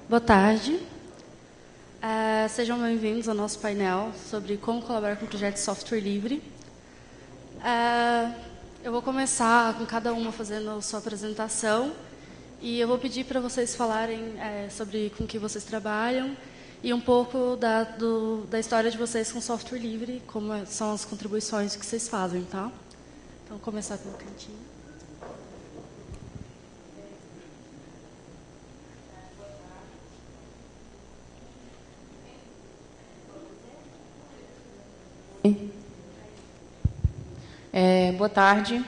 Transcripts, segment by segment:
Boa tarde. Sejam bem-vindos ao nosso painel sobre como colaborar com projetos de software livre. Eu vou começar com cada uma fazendo a sua apresentação e eu vou pedir para vocês falarem sobre com que vocês trabalham e um pouco da história de vocês com software livre, como são as contribuições que vocês fazem, tá? Então, vou começar pelo cantinho. Boa tarde.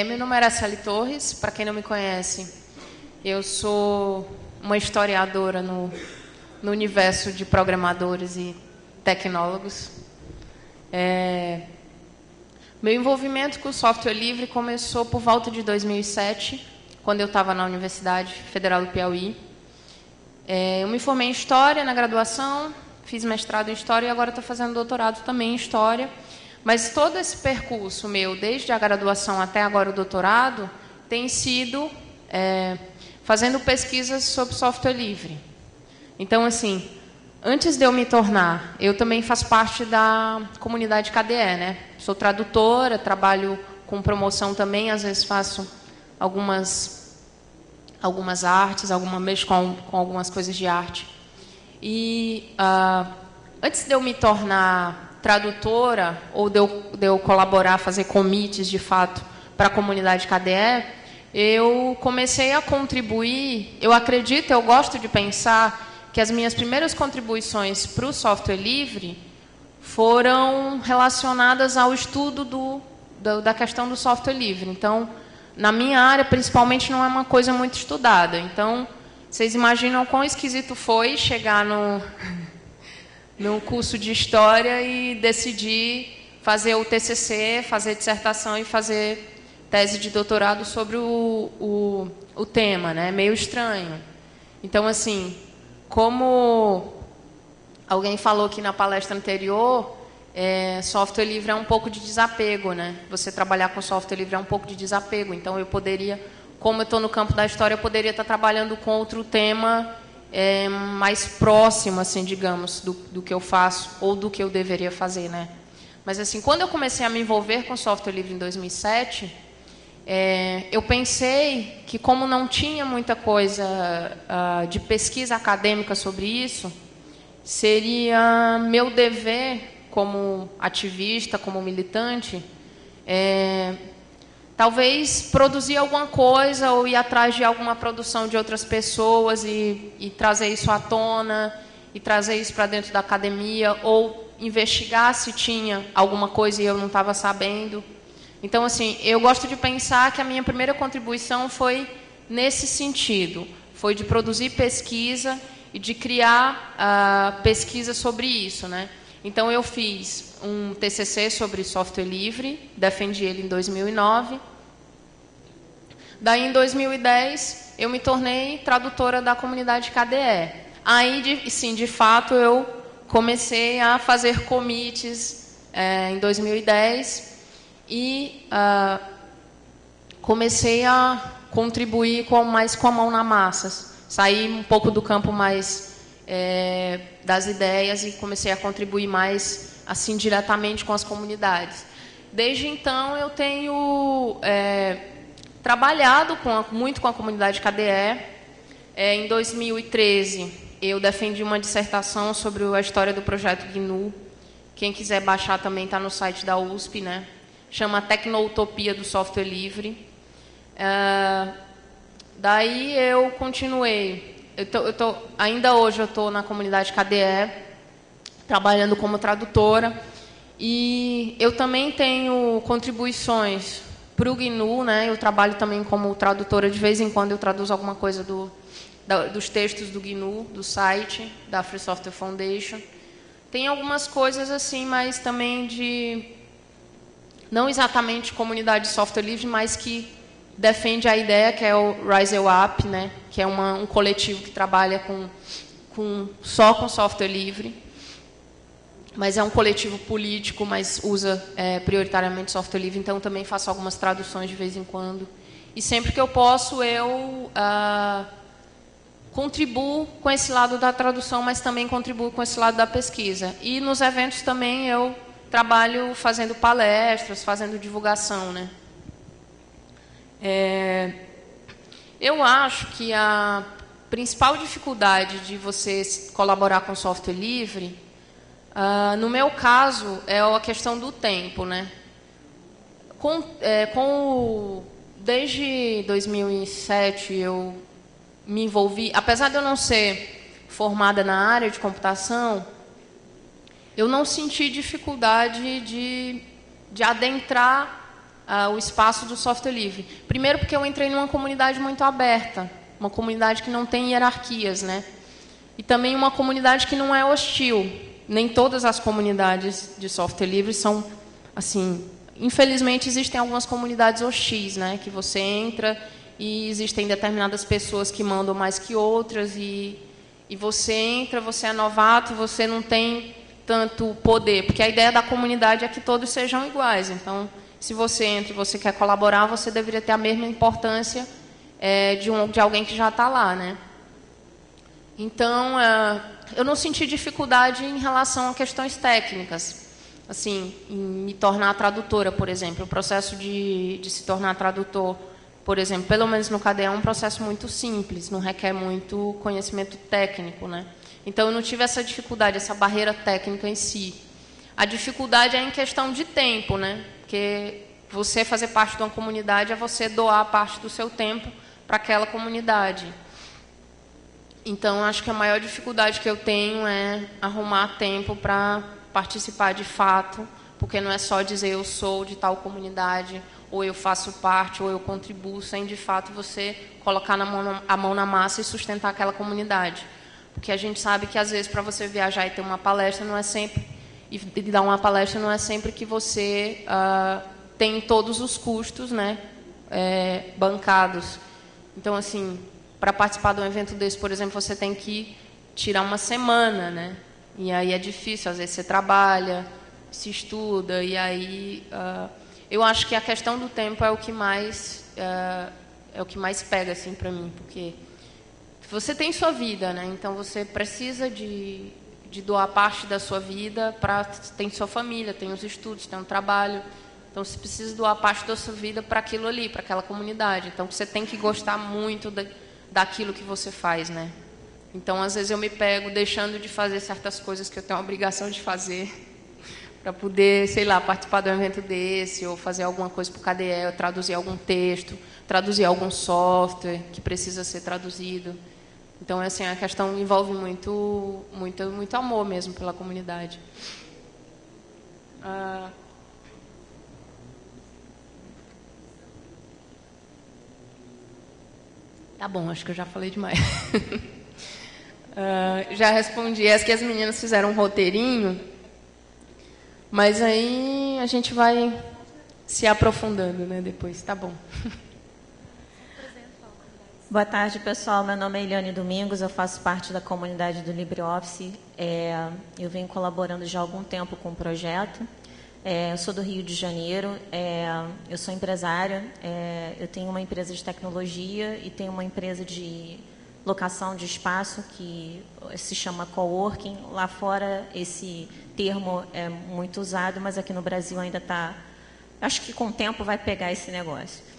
Meu nome é Araceli Torres. Para quem não me conhece, eu sou uma historiadora no universo de programadores e tecnólogos. Meu envolvimento com o software livre começou por volta de 2007, quando eu estava na Universidade Federal do Piauí. Eu me formei em História na graduação, fiz mestrado em História e agora estou fazendo doutorado também em História. Mas todo esse percurso meu, desde a graduação até agora o doutorado, tem sido fazendo pesquisas sobre software livre. Então, assim, antes de eu me tornar, eu também faço parte da comunidade KDE, né? Sou tradutora, trabalho com promoção também, às vezes faço algumas artes, mexo com algumas coisas de arte. E antes de eu me tornar tradutora, ou de eu colaborar, fazer commits, de fato, para a comunidade KDE, eu comecei a contribuir, eu gosto de pensar que as minhas primeiras contribuições para o software livre foram relacionadas ao estudo da questão do software livre. Então, na minha área, principalmente, não é uma coisa muito estudada. Então, vocês imaginam quão esquisito foi chegar no curso de História e decidir fazer o TCC, fazer dissertação e fazer tese de doutorado sobre o tema, né? Meio estranho. Então, assim, como alguém falou aqui na palestra anterior, software livre é um pouco de desapego, né? Você trabalhar com software livre é um pouco de desapego. Então, eu poderia, como eu estou no campo da História, eu poderia estar trabalhando com outro tema mais próximo, assim, digamos, do que eu faço ou do que eu deveria fazer, né? Mas, assim, quando eu comecei a me envolver com software livre em 2007, eu pensei que, como não tinha muita coisa de pesquisa acadêmica sobre isso, seria meu dever, como ativista, como militante, talvez produzir alguma coisa ou ir atrás de alguma produção de outras pessoas e trazer isso à tona, e trazer isso para dentro da academia, ou investigar se tinha alguma coisa e eu não estava sabendo. Então, assim, eu gosto de pensar que a minha primeira contribuição foi nesse sentido, foi de produzir pesquisa e de criar pesquisa sobre isso, né? Então, eu fiz um TCC sobre software livre, defendi ele em 2009. Daí, em 2010, eu me tornei tradutora da comunidade KDE. Aí, sim, de fato, eu comecei a fazer commits em 2010 e comecei a contribuir mais com a mão na massa. Saí um pouco do campo mais das ideias e comecei a contribuir mais assim diretamente com as comunidades. Desde então, eu tenho trabalhado muito com a comunidade KDE. Em 2013, eu defendi uma dissertação sobre a história do projeto GNU. Quem quiser baixar também está no site da USP, né? Chama Tecnoutopia do Software Livre. Daí eu continuei. Ainda hoje eu estou na comunidade KDE, trabalhando como tradutora. E eu também tenho contribuições para o GNU, né? Eu trabalho também como tradutora, de vez em quando eu traduzo alguma coisa dos textos do GNU, do site, da Free Software Foundation. Tem algumas coisas assim, mas também não exatamente comunidade de software livre, mas que defende a ideia, que é o Rise Up, né? Que é um coletivo que trabalha só com software livre. Mas é um coletivo político, mas usa prioritariamente software livre, então também faço algumas traduções de vez em quando. E sempre que eu posso, eu contribuo com esse lado da tradução, mas também contribuo com esse lado da pesquisa. E nos eventos também eu trabalho fazendo palestras, fazendo divulgação, né? Eu acho que a principal dificuldade de você colaborar com software livre, no meu caso, é a questão do tempo, né? Desde 2007 eu me envolvi, apesar de eu não ser formada na área de computação, eu não senti dificuldade de adentrar o espaço do software livre. Primeiro porque eu entrei numa comunidade muito aberta, uma comunidade que não tem hierarquias, né? E também uma comunidade que não é hostil. Nem todas as comunidades de software livre são assim. Infelizmente existem algumas comunidades hostis, né? Que você entra e existem determinadas pessoas que mandam mais que outras e você entra, você é novato, você não tem tanto poder, porque a ideia da comunidade é que todos sejam iguais. Então, se você entra e você quer colaborar, você deveria ter a mesma importância de alguém que já está lá, né? Então, eu não senti dificuldade em relação a questões técnicas, assim, em me tornar tradutora, por exemplo. O processo de se tornar tradutor, por exemplo, pelo menos no KDE, é um processo muito simples, não requer muito conhecimento técnico, né? Então, eu não tive essa dificuldade, essa barreira técnica em si. A dificuldade é em questão de tempo, né? Porque você fazer parte de uma comunidade é você doar parte do seu tempo para aquela comunidade. Então, acho que a maior dificuldade que eu tenho é arrumar tempo para participar de fato, porque não é só dizer eu sou de tal comunidade, ou eu faço parte, ou eu contribuo, sem de fato você colocar a mão na massa e sustentar aquela comunidade. Porque a gente sabe que, às vezes, para você viajar e ter uma palestra, não é sempre, e dar uma palestra não é sempre que você tem todos os custos, né, bancados. Então, assim, para participar de um evento desse, por exemplo, você tem que tirar uma semana, né? E aí é difícil, às vezes você trabalha, se estuda, e aí eu acho que a questão do tempo é o que mais pega, assim, para mim, porque você tem sua vida, né? Então você precisa de doar parte da sua vida tem sua família, tem os estudos, tem um trabalho. Então você precisa doar parte da sua vida para aquilo ali, para aquela comunidade. Então você tem que gostar muito daquilo que você faz, né? Então às vezes eu me pego deixando de fazer certas coisas que eu tenho a obrigação de fazer para poder, sei lá, participar de um evento desse, ou fazer alguma coisa para o KDE, ou traduzir algum texto, traduzir algum software que precisa ser traduzido. Então, assim, a questão envolve muito amor mesmo pela comunidade. Tá bom, acho que eu já falei demais. Já respondi. Acho que as meninas fizeram um roteirinho, mas aí a gente vai se aprofundando, né, depois. Tá bom. Boa tarde, pessoal. Meu nome é Eliane Domingos, eu faço parte da comunidade do LibreOffice. Eu venho colaborando já há algum tempo com o projeto. Eu sou do Rio de Janeiro, eu sou empresária, eu tenho uma empresa de tecnologia e tenho uma empresa de locação de espaço que se chama coworking. Lá fora esse termo é muito usado, mas aqui no Brasil ainda está... Acho que com o tempo vai pegar esse negócio.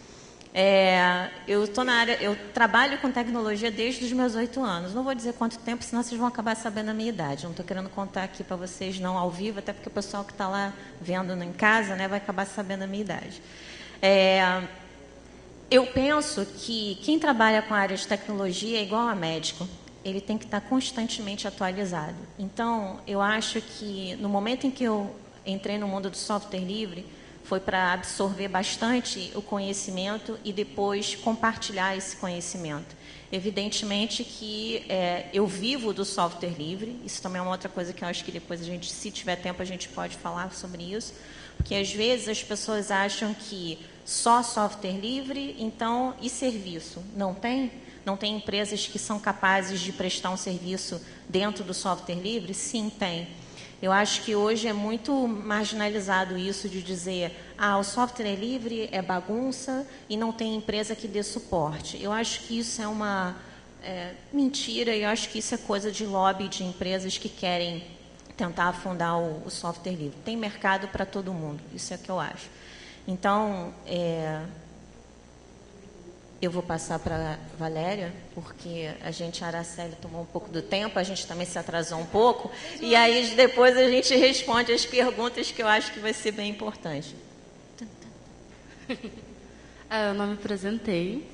Eu estou na área, eu trabalho com tecnologia desde os meus 8 anos. Não vou dizer quanto tempo, senão vocês vão acabar sabendo a minha idade. Não estou querendo contar aqui para vocês, não ao vivo, até porque o pessoal que está lá vendo em casa, né, vai acabar sabendo a minha idade. Eu penso que quem trabalha com a área de tecnologia é igual a médico. Ele tem que estar constantemente atualizado. Então, eu acho que no momento em que eu entrei no mundo do software livre, foi para absorver bastante o conhecimento e depois compartilhar esse conhecimento. Evidentemente que eu vivo do software livre, isso também é uma outra coisa que eu acho que depois a gente, se tiver tempo, a gente pode falar sobre isso, porque às vezes as pessoas acham que só software livre, então, e serviço? Não tem? Não tem empresas que são capazes de prestar um serviço dentro do software livre? Sim, tem. Eu acho que hoje é muito marginalizado isso de dizer o software é livre, é bagunça e não tem empresa que dê suporte. Eu acho que isso é uma mentira, e eu acho que isso é coisa de lobby de empresas que querem tentar afundar o software livre. Tem mercado para todo mundo, isso é o que eu acho. Então, eu vou passar para a Valéria, porque a Araceli tomou um pouco do tempo, a gente também se atrasou um pouco, e aí depois a gente responde as perguntas que eu acho que vai ser bem importante. Eu não me apresentei,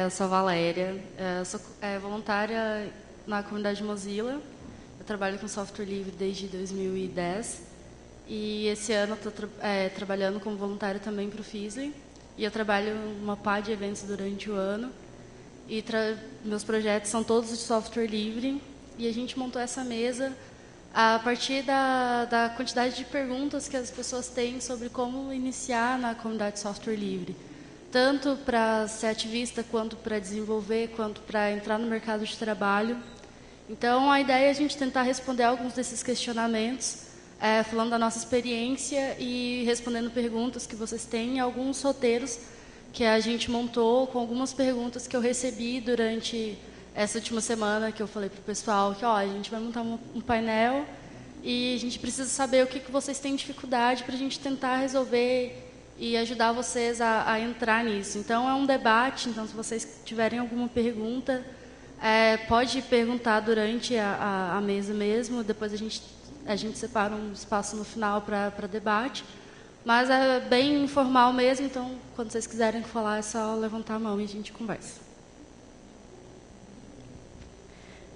eu sou a Valéria, eu sou voluntária na comunidade Mozilla, eu trabalho com software livre desde 2010, e esse ano eu estou trabalhando como voluntária também para o Feasly. E eu trabalho uma pá de eventos durante o ano. E meus projetos são todos de software livre. E a gente montou essa mesa a partir da quantidade de perguntas que as pessoas têm sobre como iniciar na comunidade de software livre. Tanto para ser ativista, quanto para desenvolver, quanto para entrar no mercado de trabalho. Então, a ideia é a gente tentar responder alguns desses questionamentos, falando da nossa experiência e respondendo perguntas que vocês têm, alguns roteiros que a gente montou com algumas perguntas que eu recebi durante essa última semana, que eu falei para o pessoal que a gente vai montar um painel e a gente precisa saber o que vocês têm dificuldade para a gente tentar resolver e ajudar vocês a entrar nisso. Então, é um debate, então se vocês tiverem alguma pergunta, pode perguntar durante a mesa mesmo, depois a gente separa um espaço no final para debate, mas é bem informal mesmo, então, quando vocês quiserem falar, é só levantar a mão e a gente conversa.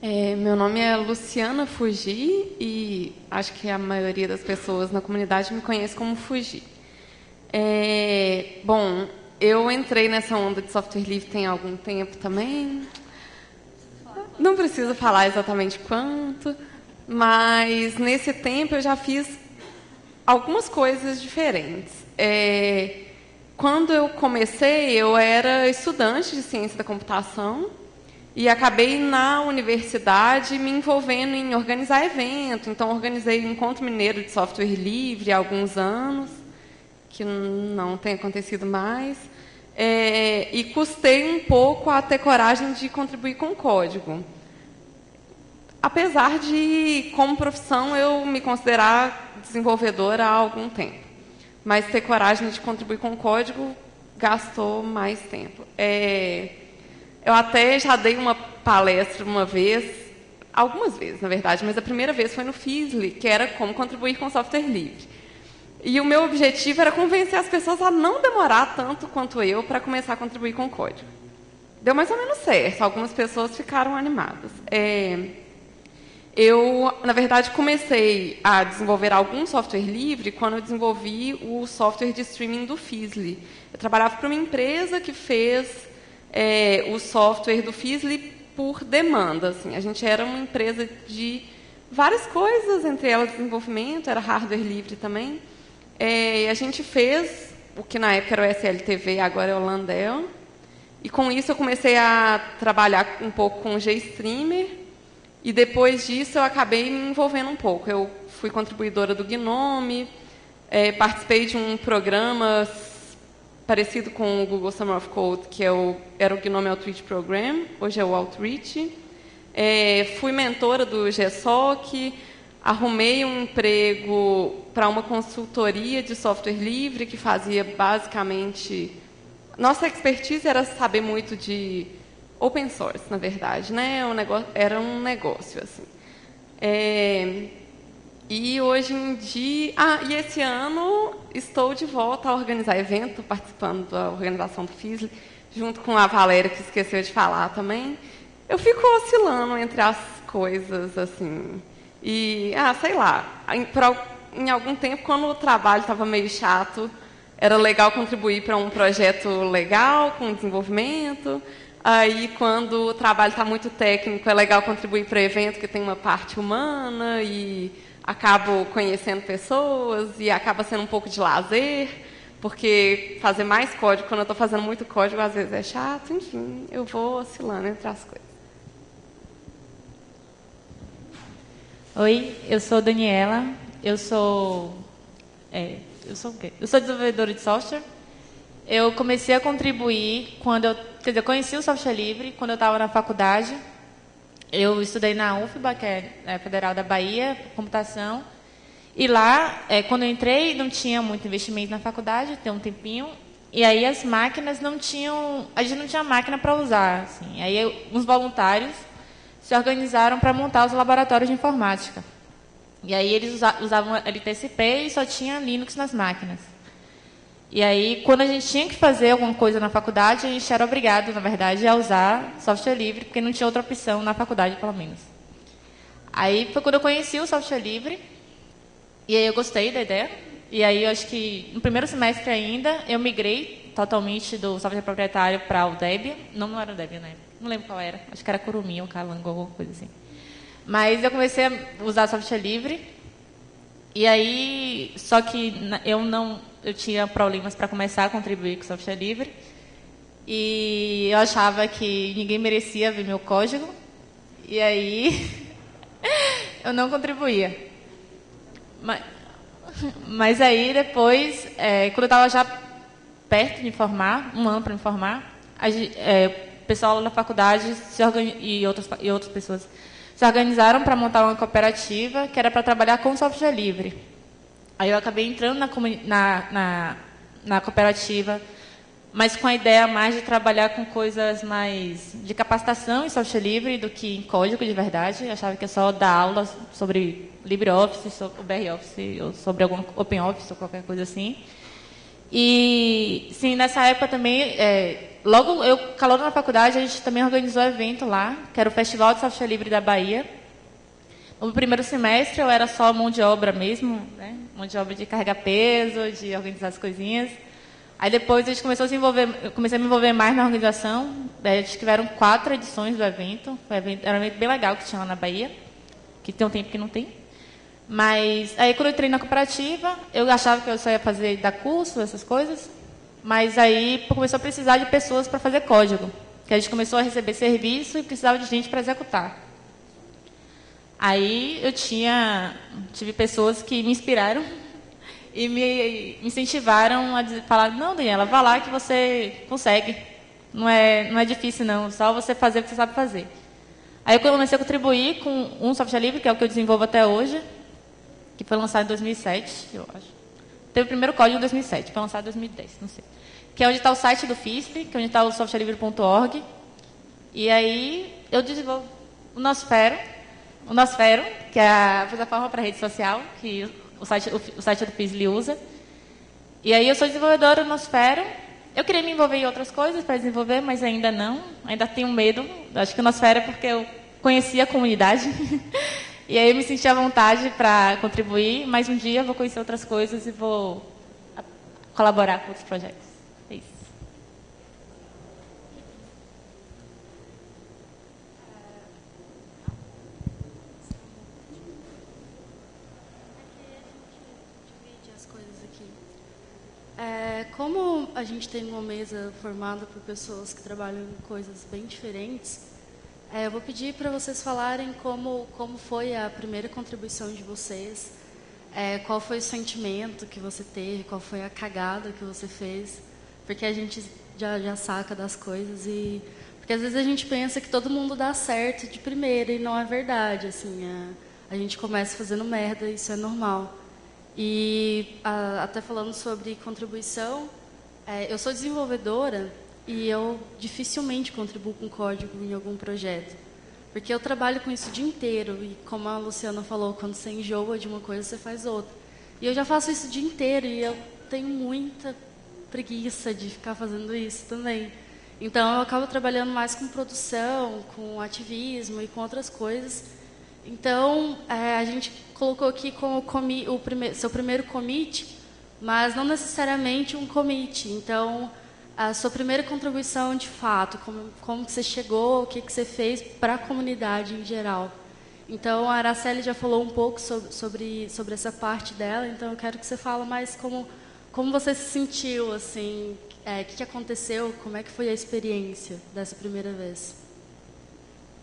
Meu nome é Luciana Fugi e acho que a maioria das pessoas na comunidade me conhece como Fugi. Bom, eu entrei nessa onda de software livre tem algum tempo também. Não preciso falar exatamente quanto. Mas, nesse tempo, eu já fiz algumas coisas diferentes. Quando eu comecei, eu era estudante de ciência da computação e acabei, na universidade, me envolvendo em organizar evento. Então, organizei o Encontro Mineiro de Software Livre há alguns anos, que não tem acontecido mais. E custei um pouco a ter coragem de contribuir com o código. Apesar de, como profissão, eu me considerar desenvolvedora há algum tempo. Mas ter coragem de contribuir com o código gastou mais tempo. Eu até já dei uma palestra uma vez, algumas vezes, na verdade, mas a primeira vez foi no Feasly, que era como contribuir com software livre. E o meu objetivo era convencer as pessoas a não demorar tanto quanto eu para começar a contribuir com o código. Deu mais ou menos certo, algumas pessoas ficaram animadas. Eu, na verdade, comecei a desenvolver algum software livre quando eu desenvolvi o software de streaming do Feasly. Eu trabalhava para uma empresa que fez o software do Feasly por demanda. Assim. A gente era uma empresa de várias coisas, entre elas desenvolvimento, era hardware livre também. A gente fez o que na época era o SLTV, agora é o Landel. E com isso eu comecei a trabalhar um pouco com o GStreamer. E depois disso eu acabei me envolvendo um pouco. Eu fui contribuidora do Gnome, participei de um programa parecido com o Google Summer of Code, que era o Gnome Outreach Program, hoje é o Outreach. Fui mentora do GSOC, arrumei um emprego para uma consultoria de software livre que fazia basicamente... Nossa expertise era saber muito de open source, na verdade, né? Era um negócio, assim. E hoje em dia... e esse ano estou de volta a organizar evento, estou participando da organização do Feasly, junto com a Valéria, que esqueceu de falar também. Eu fico oscilando entre as coisas, assim. E, sei lá, em algum tempo, quando o trabalho estava meio chato, era legal contribuir para um projeto legal, com desenvolvimento. Aí, quando o trabalho está muito técnico, é legal contribuir para evento que tem uma parte humana e acabo conhecendo pessoas e acaba sendo um pouco de lazer, porque fazer mais código, quando eu estou fazendo muito código, às vezes é chato. Enfim, eu vou oscilando entre as coisas. Oi, eu sou Daniela, eu sou o quê? Eu sou desenvolvedora de software. Eu comecei a contribuir quando eu quer dizer, eu conheci o software livre quando eu estava na faculdade. Eu estudei na UFBA, que é a Federal da Bahia, computação. E lá, quando eu entrei, não tinha muito investimento na faculdade, tem um tempinho. E aí as máquinas não tinham... A gente não tinha máquina para usar. Assim. Aí uns voluntários se organizaram para montar os laboratórios de informática. E aí eles usavam LTSP e só tinha Linux nas máquinas. E aí, quando a gente tinha que fazer alguma coisa na faculdade, a gente era obrigado, na verdade, a usar software livre, porque não tinha outra opção na faculdade, pelo menos. Aí foi quando eu conheci o software livre, e aí eu gostei da ideia. E aí, eu acho que no primeiro semestre ainda, eu migrei totalmente do software proprietário para o Debian. Não era o Debian, né? Não lembro qual era. Acho que era Kurumi ou Calango, alguma coisa assim. Mas eu comecei a usar software livre. E aí, só que eu tinha problemas para começar a contribuir com o software livre. E eu achava que ninguém merecia ver meu código. E aí, eu não contribuía. Mas aí, depois, quando eu estava já perto de me formar, um ano para me formar, o pessoal da faculdade e outras pessoas se organizaram para montar uma cooperativa que era para trabalhar com software livre. Aí eu acabei entrando na cooperativa, mas com a ideia mais de trabalhar com coisas mais de capacitação em software livre do que em código de verdade. Eu achava que é só dar aulas sobre LibreOffice, sobre o BROffice, ou sobre algum OpenOffice ou qualquer coisa assim. E, sim, nessa época também, logo eu, calor na faculdade, a gente também organizou um evento lá, que era o Festival de Software Livre da Bahia. No primeiro semestre eu era só mão de obra mesmo, né? Mão de obra de carregar peso, de organizar as coisinhas. Aí depois a gente começou a se envolver, eu comecei a me envolver mais na organização. Acho que tiveram 4 edições do evento. Era um evento bem legal que tinha lá na Bahia, que tem um tempo que não tem. Mas aí quando eu entrei na cooperativa, eu achava que eu só ia dar curso, essas coisas. Mas aí começou a precisar de pessoas para fazer código. Que a gente começou a receber serviço e precisava de gente para executar. Aí eu tive pessoas que me inspiraram e me incentivaram a falar, não, Daniela, vá lá que você consegue. Não é difícil, não. Só você fazer o que você sabe fazer. Aí eu comecei a contribuir com um software livre, que é o que eu desenvolvo até hoje, que foi lançado em 2007, eu acho. Teve o primeiro código em 2007, foi lançado em 2010, não sei. Que é onde está o site do FISP, que é onde está o softwarelivre.org. E aí eu desenvolvo o Nosfero, que é a plataforma para rede social, que o site do FISP usa. E aí eu sou desenvolvedora do Nosfero. Eu queria me envolver em outras coisas para desenvolver, mas ainda não. Ainda tenho medo. Acho que o Nosfero é porque eu conhecia a comunidade. E aí eu me senti à vontade para contribuir, mas um dia eu vou conhecer outras coisas e vou colaborar com outros projetos. É isso. Como a gente tem uma mesa formada por pessoas que trabalham em coisas bem diferentes, eu vou pedir para vocês falarem como foi a primeira contribuição de vocês, qual foi o sentimento que você teve, qual foi a cagada que você fez, porque a gente já saca das coisas porque às vezes a gente pensa que todo mundo dá certo de primeira e não é verdade, assim, a gente começa fazendo merda, isso é normal. E até falando sobre contribuição, eu sou desenvolvedora e eu dificilmente contribuo com código em algum projeto, porque eu trabalho com isso o dia inteiro e, como a Luciana falou, quando você enjoa de uma coisa, você faz outra. E eu já faço isso o dia inteiro e eu tenho muita preguiça de ficar fazendo isso também. Então, eu acabo trabalhando mais com produção, com ativismo e com outras coisas. Então, a gente colocou aqui como seu primeiro commit, mas não necessariamente um commit. Então, a sua primeira contribuição, de fato, como que você chegou, o que você fez para a comunidade em geral. Então, a Araceli já falou um pouco sobre essa parte dela, então eu quero que você fale mais como você se sentiu, assim, o que aconteceu, como é que foi a experiência dessa primeira vez.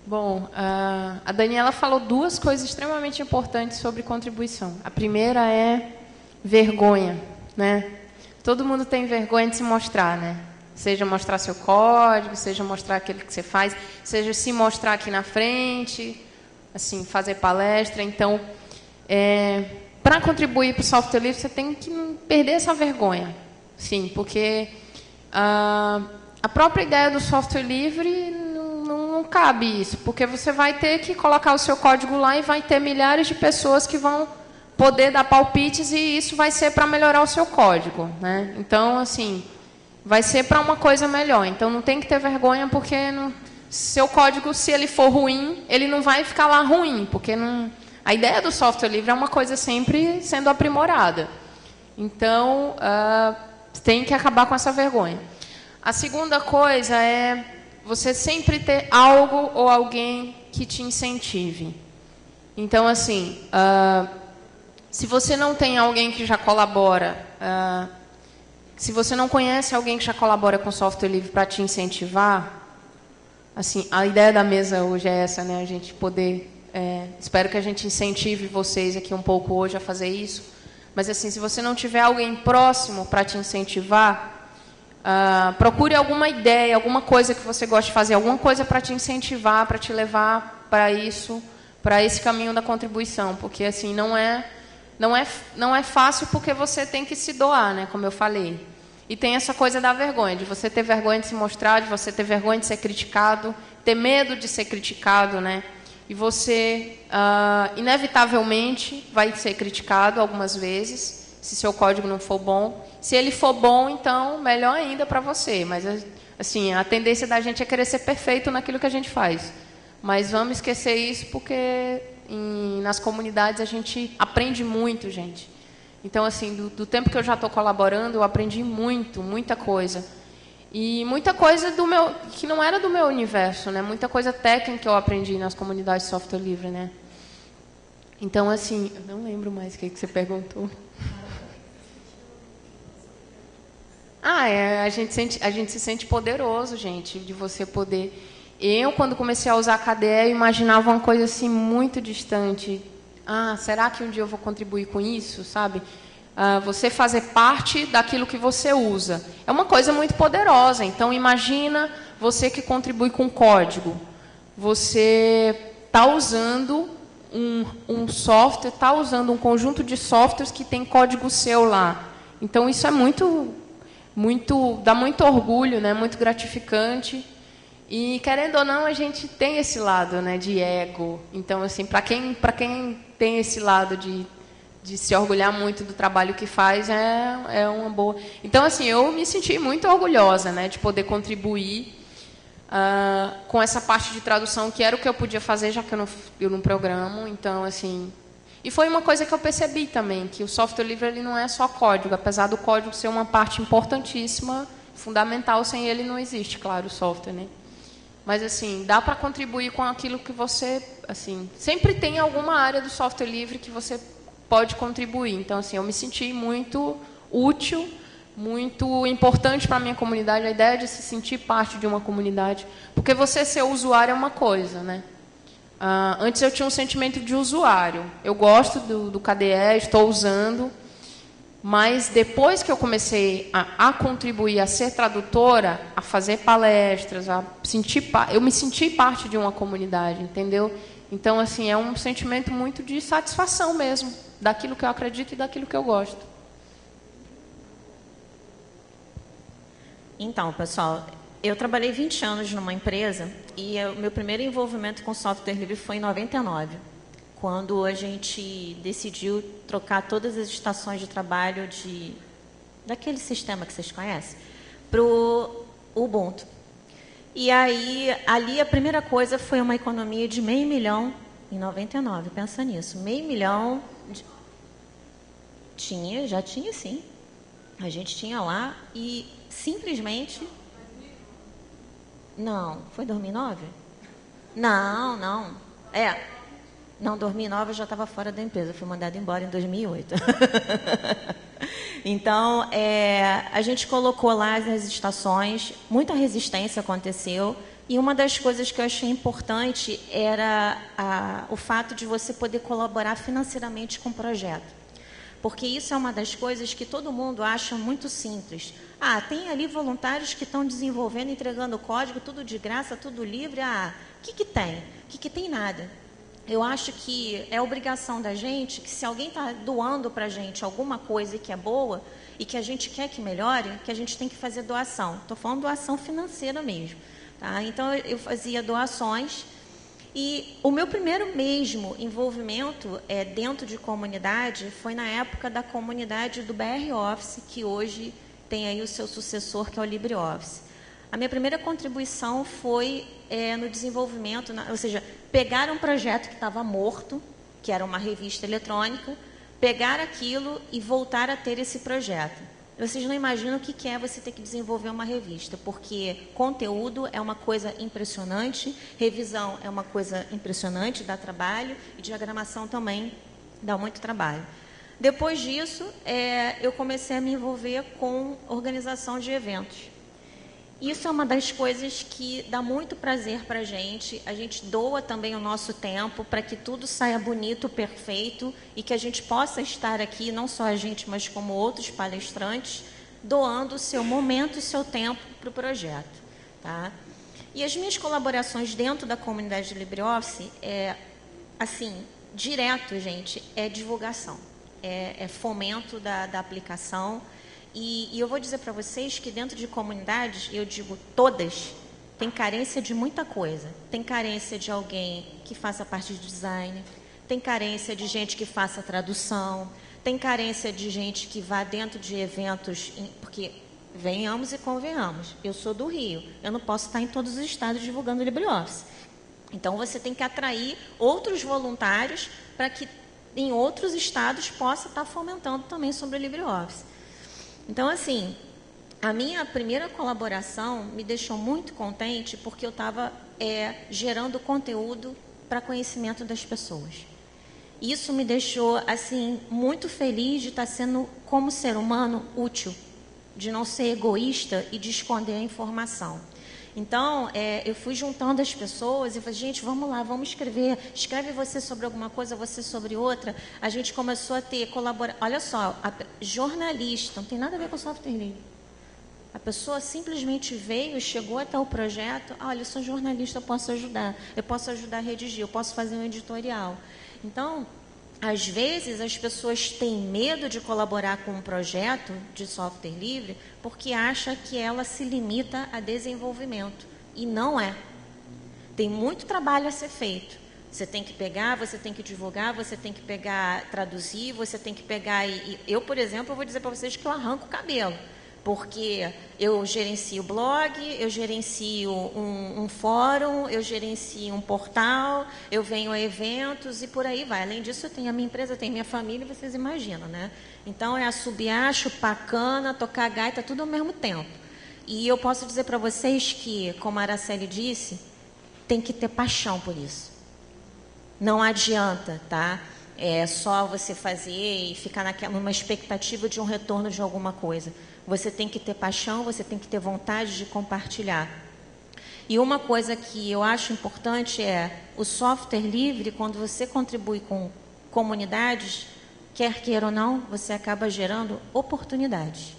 Bom, a Daniela falou 2 coisas extremamente importantes sobre contribuição. A primeira é vergonha, né? Todo mundo tem vergonha de se mostrar, né? Seja mostrar seu código, seja mostrar aquilo que você faz, seja se mostrar aqui na frente, assim, fazer palestra. Então, para contribuir para o software livre, você tem que não perder essa vergonha. Sim, porque a própria ideia do software livre não cabe isso, porque você vai ter que colocar o seu código lá e vai ter milhares de pessoas que vão poder dar palpites e isso vai ser para melhorar o seu código, né? Então, assim, vai ser para uma coisa melhor. Então, não tem que ter vergonha, porque seu código, se ele for ruim, ele não vai ficar lá ruim, porque a ideia do software livre é uma coisa sempre sendo aprimorada. Então, tem que acabar com essa vergonha. A segunda coisa é você sempre ter algo ou alguém que te incentive. Então, assim, se você não tem alguém que já colabora, se você não conhece alguém que já colabora com software livre para te incentivar, assim, a ideia da mesa hoje é essa, né? A gente poder, espero que a gente incentive vocês aqui um pouco hoje a fazer isso. Mas, assim, se você não tiver alguém próximo para te incentivar, procure alguma ideia, alguma coisa que você goste de fazer, alguma coisa para te incentivar, para te levar para isso, para esse caminho da contribuição, porque assim não é fácil, porque você tem que se doar, né, como eu falei. E tem essa coisa da vergonha, de você ter vergonha de se mostrar, de você ter vergonha de ser criticado, ter medo de ser criticado, né? E você inevitavelmente vai ser criticado algumas vezes, se seu código não for bom. Se ele for bom, então, melhor ainda para você. Mas, assim, a tendência da gente é querer ser perfeito naquilo que a gente faz. Mas vamos esquecer isso, porque nas comunidades a gente aprende muito, gente. Então, assim, do tempo que eu já estou colaborando, eu aprendi muita coisa. E muita coisa que não era do meu universo, né? Muita coisa técnica que eu aprendi nas comunidades de software livre, né? Então, assim, eu não lembro mais o que você perguntou. A gente se sente poderoso, gente, de você poder... Eu, quando comecei a usar a KDE, eu imaginava uma coisa assim muito distante. Será que um dia eu vou contribuir com isso, sabe? Você fazer parte daquilo que você usa. É uma coisa muito poderosa. Então, imagina você que contribui com código. Você está usando um software, está usando um conjunto de softwares que tem código seu lá. Então, isso é dá muito orgulho, né? Muito gratificante. E, querendo ou não, a gente tem esse lado, né, de ego. Então, assim, para quem tem esse lado de se orgulhar muito do trabalho que faz, é uma boa. Então, assim, eu me senti muito orgulhosa, né, de poder contribuir com essa parte de tradução, que era o que eu podia fazer, já que eu não programo. Então, assim... E foi uma coisa que eu percebi também, que o software livre ele não é só código, apesar do código ser uma parte importantíssima, fundamental, sem ele não existe, claro, o software, né? Mas, assim, dá para contribuir com aquilo que você... Assim, sempre tem alguma área do software livre que você pode contribuir. Então, assim, eu me senti muito útil, muito importante para a minha comunidade, a ideia de se sentir parte de uma comunidade. Porque você ser usuário é uma coisa, né? Antes eu tinha um sentimento de usuário. Eu gosto do KDE, estou usando... Mas depois que eu comecei a contribuir, a ser tradutora, a fazer palestras, eu me senti parte de uma comunidade, entendeu? Então, assim, é um sentimento muito de satisfação mesmo, daquilo que eu acredito e daquilo que eu gosto. Então, pessoal, eu trabalhei 20 anos numa empresa e o meu primeiro envolvimento com software livre foi em 99. Quando a gente decidiu trocar todas as estações de trabalho daquele sistema que vocês conhecem para o Ubuntu. E aí, ali a primeira coisa foi uma economia de $500 mil em 99, pensa nisso. $500 mil já tinha sim. A gente tinha lá e simplesmente... Não, foi 2009? Não. Não, 2009 eu já estava fora da empresa, fui mandada embora em 2008. Então, a gente colocou lá as estações, muita resistência aconteceu, e uma das coisas que eu achei importante era o fato de você poder colaborar financeiramente com o projeto. porque isso é uma das coisas que todo mundo acha muito simples. Ah, tem ali voluntários que estão desenvolvendo, entregando código, tudo de graça, tudo livre. Ah, o que tem? O que tem? Nada. Eu acho que é obrigação da gente, que se alguém está doando para a gente alguma coisa que é boa e que a gente quer que melhore, que a gente tem que fazer doação. Estou falando doação financeira mesmo. Tá? Então, eu fazia doações. E o meu primeiro mesmo envolvimento dentro de comunidade foi na época da comunidade do BR Office, que hoje tem aí o seu sucessor, que é o LibreOffice. A minha primeira contribuição foi no desenvolvimento, ou seja, pegar um projeto que estava morto, que era uma revista eletrônica, pegar aquilo e voltar a ter esse projeto. Vocês não imaginam o que é você ter que desenvolver uma revista, porque conteúdo é uma coisa impressionante, revisão é uma coisa impressionante, dá trabalho, e diagramação também dá muito trabalho. Depois disso, eu comecei a me envolver com organização de eventos. Isso é uma das coisas que dá muito prazer para a gente doa também o nosso tempo para que tudo saia bonito, perfeito, e que a gente possa estar aqui, não só a gente, mas como outros palestrantes, doando o seu momento e seu tempo para o projeto. Tá? E as minhas colaborações dentro da comunidade de LibreOffice, assim, direto, gente, é divulgação, é fomento da aplicação. E eu vou dizer para vocês que dentro de comunidades, eu digo todas, tem carência de muita coisa. Tem carência de alguém que faça parte de design, tem carência de gente que faça tradução, tem carência de gente que vá dentro de eventos, porque venhamos e convenhamos, eu sou do Rio, eu não posso estar em todos os estados divulgando LibreOffice. Então, você tem que atrair outros voluntários para que em outros estados possa estar fomentando também sobre o LibreOffice. Então, assim, a minha primeira colaboração me deixou muito contente porque eu estava gerando conteúdo para conhecimento das pessoas. Isso me deixou, assim, muito feliz de estar sendo, como ser humano, útil, de não ser egoísta e de esconder a informação. Então, eu fui juntando as pessoas e falei, gente, vamos lá, vamos escrever. Escreve você sobre alguma coisa, você sobre outra. A gente começou a ter colaboração. Olha só, jornalista, não tem nada a ver com software livre. A pessoa simplesmente veio, chegou até o projeto. Olha, eu sou jornalista, eu posso ajudar a redigir, eu posso fazer um editorial. Então, às vezes, as pessoas têm medo de colaborar com um projeto de software livre porque acha que ela se limita a desenvolvimento. E não é. Tem muito trabalho a ser feito. Você tem que pegar, você tem que divulgar, você tem que pegar, traduzir, você tem que pegar... Eu, por exemplo, vou dizer para vocês que eu arranco o cabelo. Porque eu gerencio blog, eu gerencio um fórum, eu gerencio um portal, eu venho a eventos e por aí vai. Além disso, eu tenho a minha empresa, eu tenho minha família, vocês imaginam, né? Então, é assobiar, chupar cana, tocar gaita, tudo ao mesmo tempo. E eu posso dizer para vocês que, como a Araceli disse, tem que ter paixão por isso. Não adianta, tá? É só você fazer e ficar numa expectativa de um retorno de alguma coisa. Você tem que ter paixão, você tem que ter vontade de compartilhar. E uma coisa que eu acho importante o software livre, quando você contribui com comunidades, quer queira ou não, você acaba gerando oportunidades.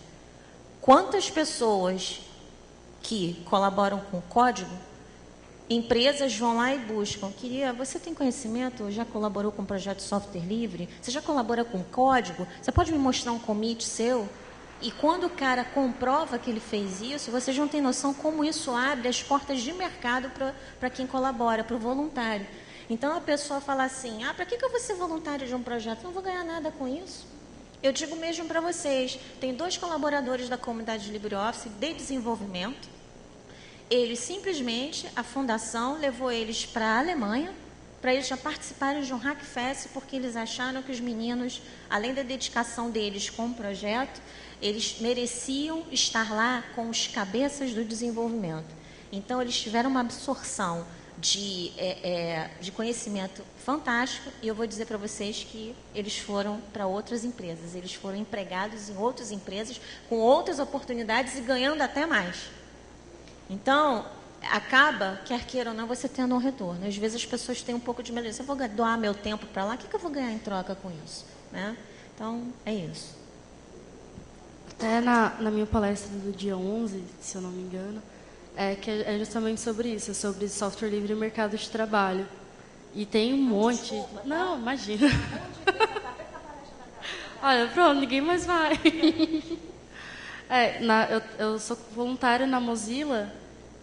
Quantas pessoas que colaboram com código, empresas vão lá e buscam. Você tem conhecimento? Já colaborou com um projeto de software livre? Você já colabora com código? Você pode me mostrar um commit seu? E quando o cara comprova que ele fez isso, vocês não têm noção como isso abre as portas de mercado para quem colabora, para o voluntário. Então, a pessoa fala assim, para que eu vou ser voluntário de um projeto? Não vou ganhar nada com isso. Eu digo mesmo para vocês, tem 2 colaboradores da comunidade de LibreOffice de desenvolvimento. Eles simplesmente, a fundação levou eles para a Alemanha, para eles já participarem de um Hackfest, porque eles acharam que os meninos, além da dedicação deles com o projeto, eles mereciam estar lá com os cabeças do desenvolvimento. Então, eles tiveram uma absorção de conhecimento fantástico, e eu vou dizer para vocês que eles foram para outras empresas, eles foram empregados em outras empresas, com outras oportunidades e ganhando até mais. Então, acaba, quer queira ou não, você tendo um retorno. Às vezes as pessoas têm um pouco de medo. Se eu vou doar meu tempo para lá, o que eu vou ganhar em troca com isso? Né? Então, é isso. Até na minha palestra do dia 11, se eu não me engano, que é justamente sobre isso, sobre software livre e mercado de trabalho. E tem um monte... Não, imagina. Olha, pronto, ninguém mais vai. Eu sou voluntária na Mozilla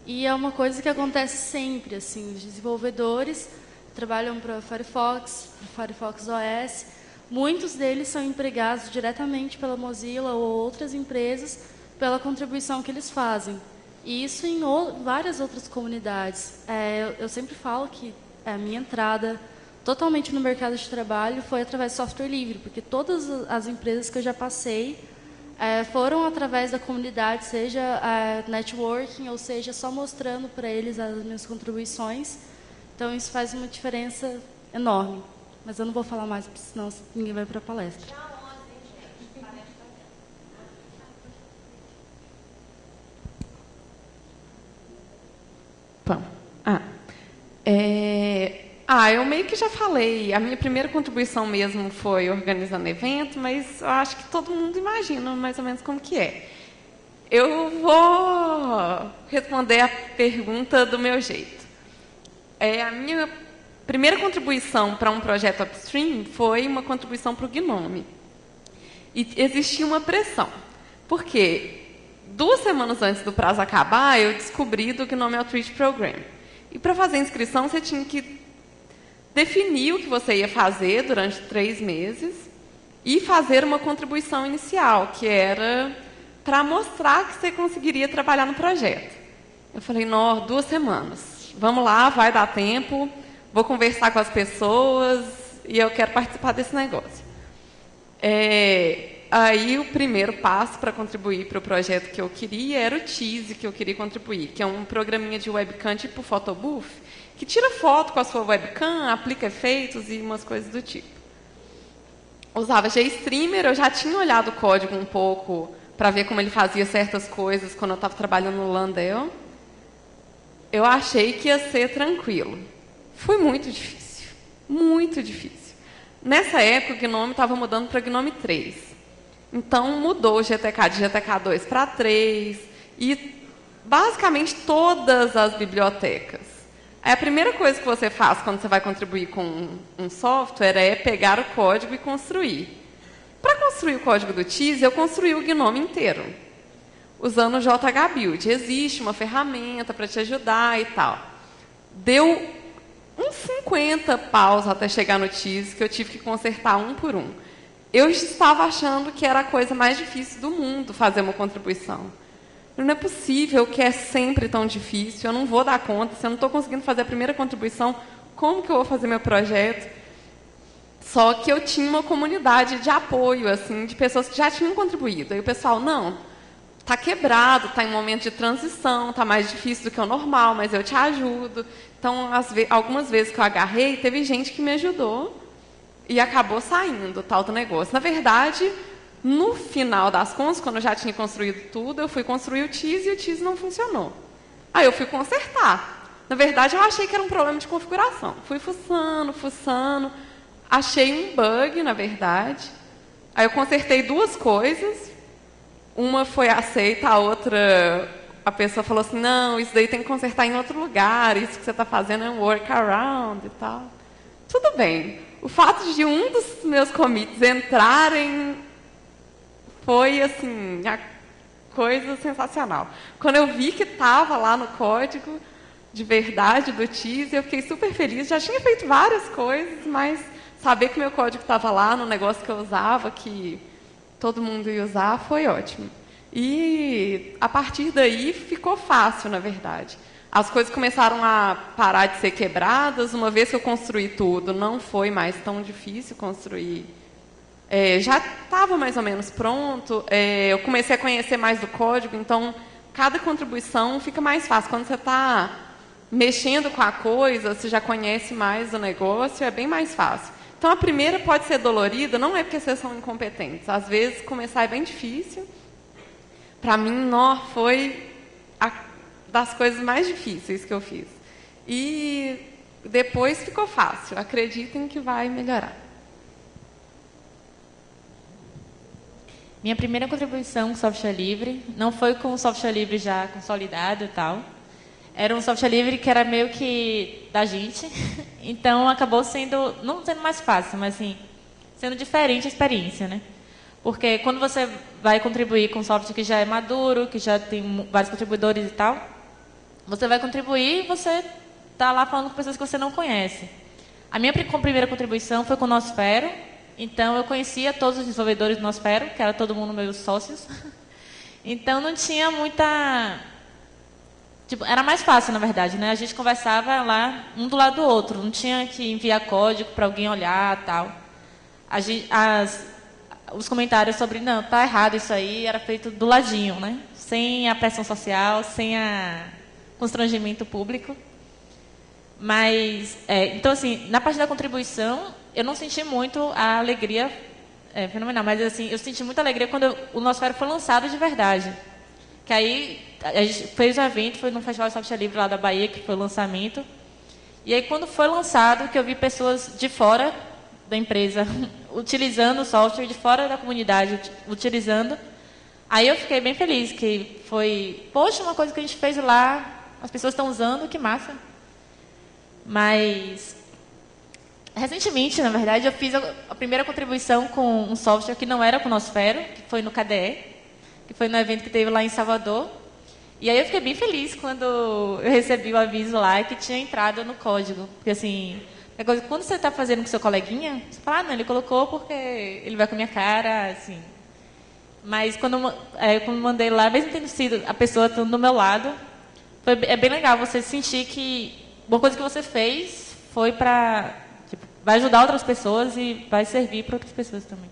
e é uma coisa que acontece sempre. Assim, os desenvolvedores trabalham para Firefox OS. Muitos deles são empregados diretamente pela Mozilla ou outras empresas pela contribuição que eles fazem. E isso em várias outras comunidades. Eu sempre falo que a minha entrada totalmente no mercado de trabalho foi através de software livre, porque todas as empresas que eu já passei foram através da comunidade, seja networking, ou seja, só mostrando para eles as minhas contribuições. Então, isso faz uma diferença enorme. Mas eu não vou falar mais, porque senão ninguém vai para a palestra. Eu meio que já falei. A minha primeira contribuição mesmo foi organizando evento, mas eu acho que todo mundo imagina mais ou menos como que é. Eu vou responder a pergunta do meu jeito. A minha primeira contribuição para um projeto upstream foi uma contribuição para o Gnome. E existia uma pressão. Por quê? 2 semanas antes do prazo acabar, eu descobri do Gnome Outreach Program. E para fazer a inscrição, você tinha que definir o que você ia fazer durante 3 meses e fazer uma contribuição inicial, que era para mostrar que você conseguiria trabalhar no projeto. Eu falei, 2 semanas. Vamos lá, vai dar tempo, vou conversar com as pessoas e eu quero participar desse negócio. Aí o primeiro passo para contribuir para o projeto que eu queria era o Tease, que eu queria contribuir, que é um programinha de webcam tipo Photobooth, que tira foto com a sua webcam, aplica efeitos e umas coisas do tipo. Usava GStreamer, eu já tinha olhado o código um pouco para ver como ele fazia certas coisas quando eu estava trabalhando no Landel. Eu achei que ia ser tranquilo. Foi muito difícil, muito difícil. Nessa época, o Gnome estava mudando para Gnome 3. Então, mudou o GTK de GTK2 para 3 e, basicamente, todas as bibliotecas. Aí, a primeira coisa que você faz quando você vai contribuir com um software é pegar o código e construir. Para construir o código do Tease, eu construí o Gnome inteiro, usando o JHBuild. Existe uma ferramenta para te ajudar e tal. Deu uns 50 paus até chegar no Tease, que eu tive que consertar um por um. Eu estava achando que era a coisa mais difícil do mundo fazer uma contribuição. Não é possível que é sempre tão difícil, eu não vou dar conta, se eu não estou conseguindo fazer a primeira contribuição, como que eu vou fazer meu projeto? Só que eu tinha uma comunidade de apoio, assim, de pessoas que já tinham contribuído. Aí o pessoal, não, está quebrado, está em um momento de transição, está mais difícil do que o normal, mas eu te ajudo. Então, algumas vezes que eu agarrei, teve gente que me ajudou e acabou saindo tal do negócio. Na verdade, no final das contas, quando eu já tinha construído tudo, eu fui construir o Tease e o Tease não funcionou. Aí eu fui consertar. Na verdade, eu achei que era um problema de configuração. Fui fuçando, achei um bug, na verdade. Aí eu consertei 2 coisas. Uma foi aceita, a outra, a pessoa falou assim, não, isso daí tem que consertar em outro lugar, isso que você está fazendo é um workaround e tal. Tudo bem. O fato de um dos meus commits entrarem foi, assim, a coisa sensacional. Quando eu vi que estava lá no código de verdade do Tease, eu fiquei super feliz. Já tinha feito várias coisas, mas saber que meu código estava lá no negócio que eu usava, que todo mundo ia usar, foi ótimo. E, a partir daí, ficou fácil, na verdade. As coisas começaram a parar de ser quebradas. Uma vez que eu construí tudo, não foi mais tão difícil construir. Já estava mais ou menos pronto. Eu comecei a conhecer mais do código, então cada contribuição fica mais fácil. Quando você está mexendo com a coisa, você já conhece mais o negócio, é bem mais fácil. Então, a primeira pode ser dolorida, não é porque vocês são incompetentes. Às vezes, começar é bem difícil. Para mim, foi das coisas mais difíceis que eu fiz. E depois ficou fácil. Acreditem que vai melhorar. Minha primeira contribuição com software livre não foi com software livre já consolidado e tal. Era um software livre que era meio que da gente, então acabou sendo, não sendo mais fácil, mas assim, sendo diferente a experiência, né? Porque quando você vai contribuir com software que já é maduro, que já tem vários contribuidores e tal, você vai contribuir e você está lá falando com pessoas que você não conhece. A minha primeira contribuição foi com o Nosfero, então eu conhecia todos os desenvolvedores do Nosfero, que era todo mundo meus sócios. Então não tinha muita... Tipo, era mais fácil, na verdade, né? A gente conversava lá um do lado do outro, não tinha que enviar código para alguém olhar, tal. Os comentários sobre, não, tá errado isso aí, era feito do ladinho, né? Sem a pressão social, sem a constrangimento público. Mas, então, assim, na parte da contribuição, eu não senti muito a alegria fenomenal, mas, assim, eu senti muita alegria quando o Nosfero foi lançado de verdade. Que aí, a gente fez um evento, foi no Festival de Software Livre lá da Bahia, que foi o lançamento. E aí, quando foi lançado, que eu vi pessoas de fora da empresa utilizando o software, de fora da comunidade utilizando, aí eu fiquei bem feliz, que foi, poxa, uma coisa que a gente fez lá, as pessoas estão usando, que massa. Mas, recentemente, na verdade, eu fiz a primeira contribuição com um software que não era com o Nosfero, que foi no KDE, que foi no evento que teve lá em Salvador. E aí eu fiquei bem feliz quando eu recebi o aviso lá que tinha entrado no código. Porque, assim, quando você está fazendo com seu coleguinha, você fala, não, ele colocou porque ele vai com a minha cara, assim. Mas quando eu mandei lá, mesmo tendo sido a pessoa do meu lado, é bem legal você sentir que uma coisa que você fez foi para... Tipo, vai ajudar outras pessoas e vai servir para outras pessoas também.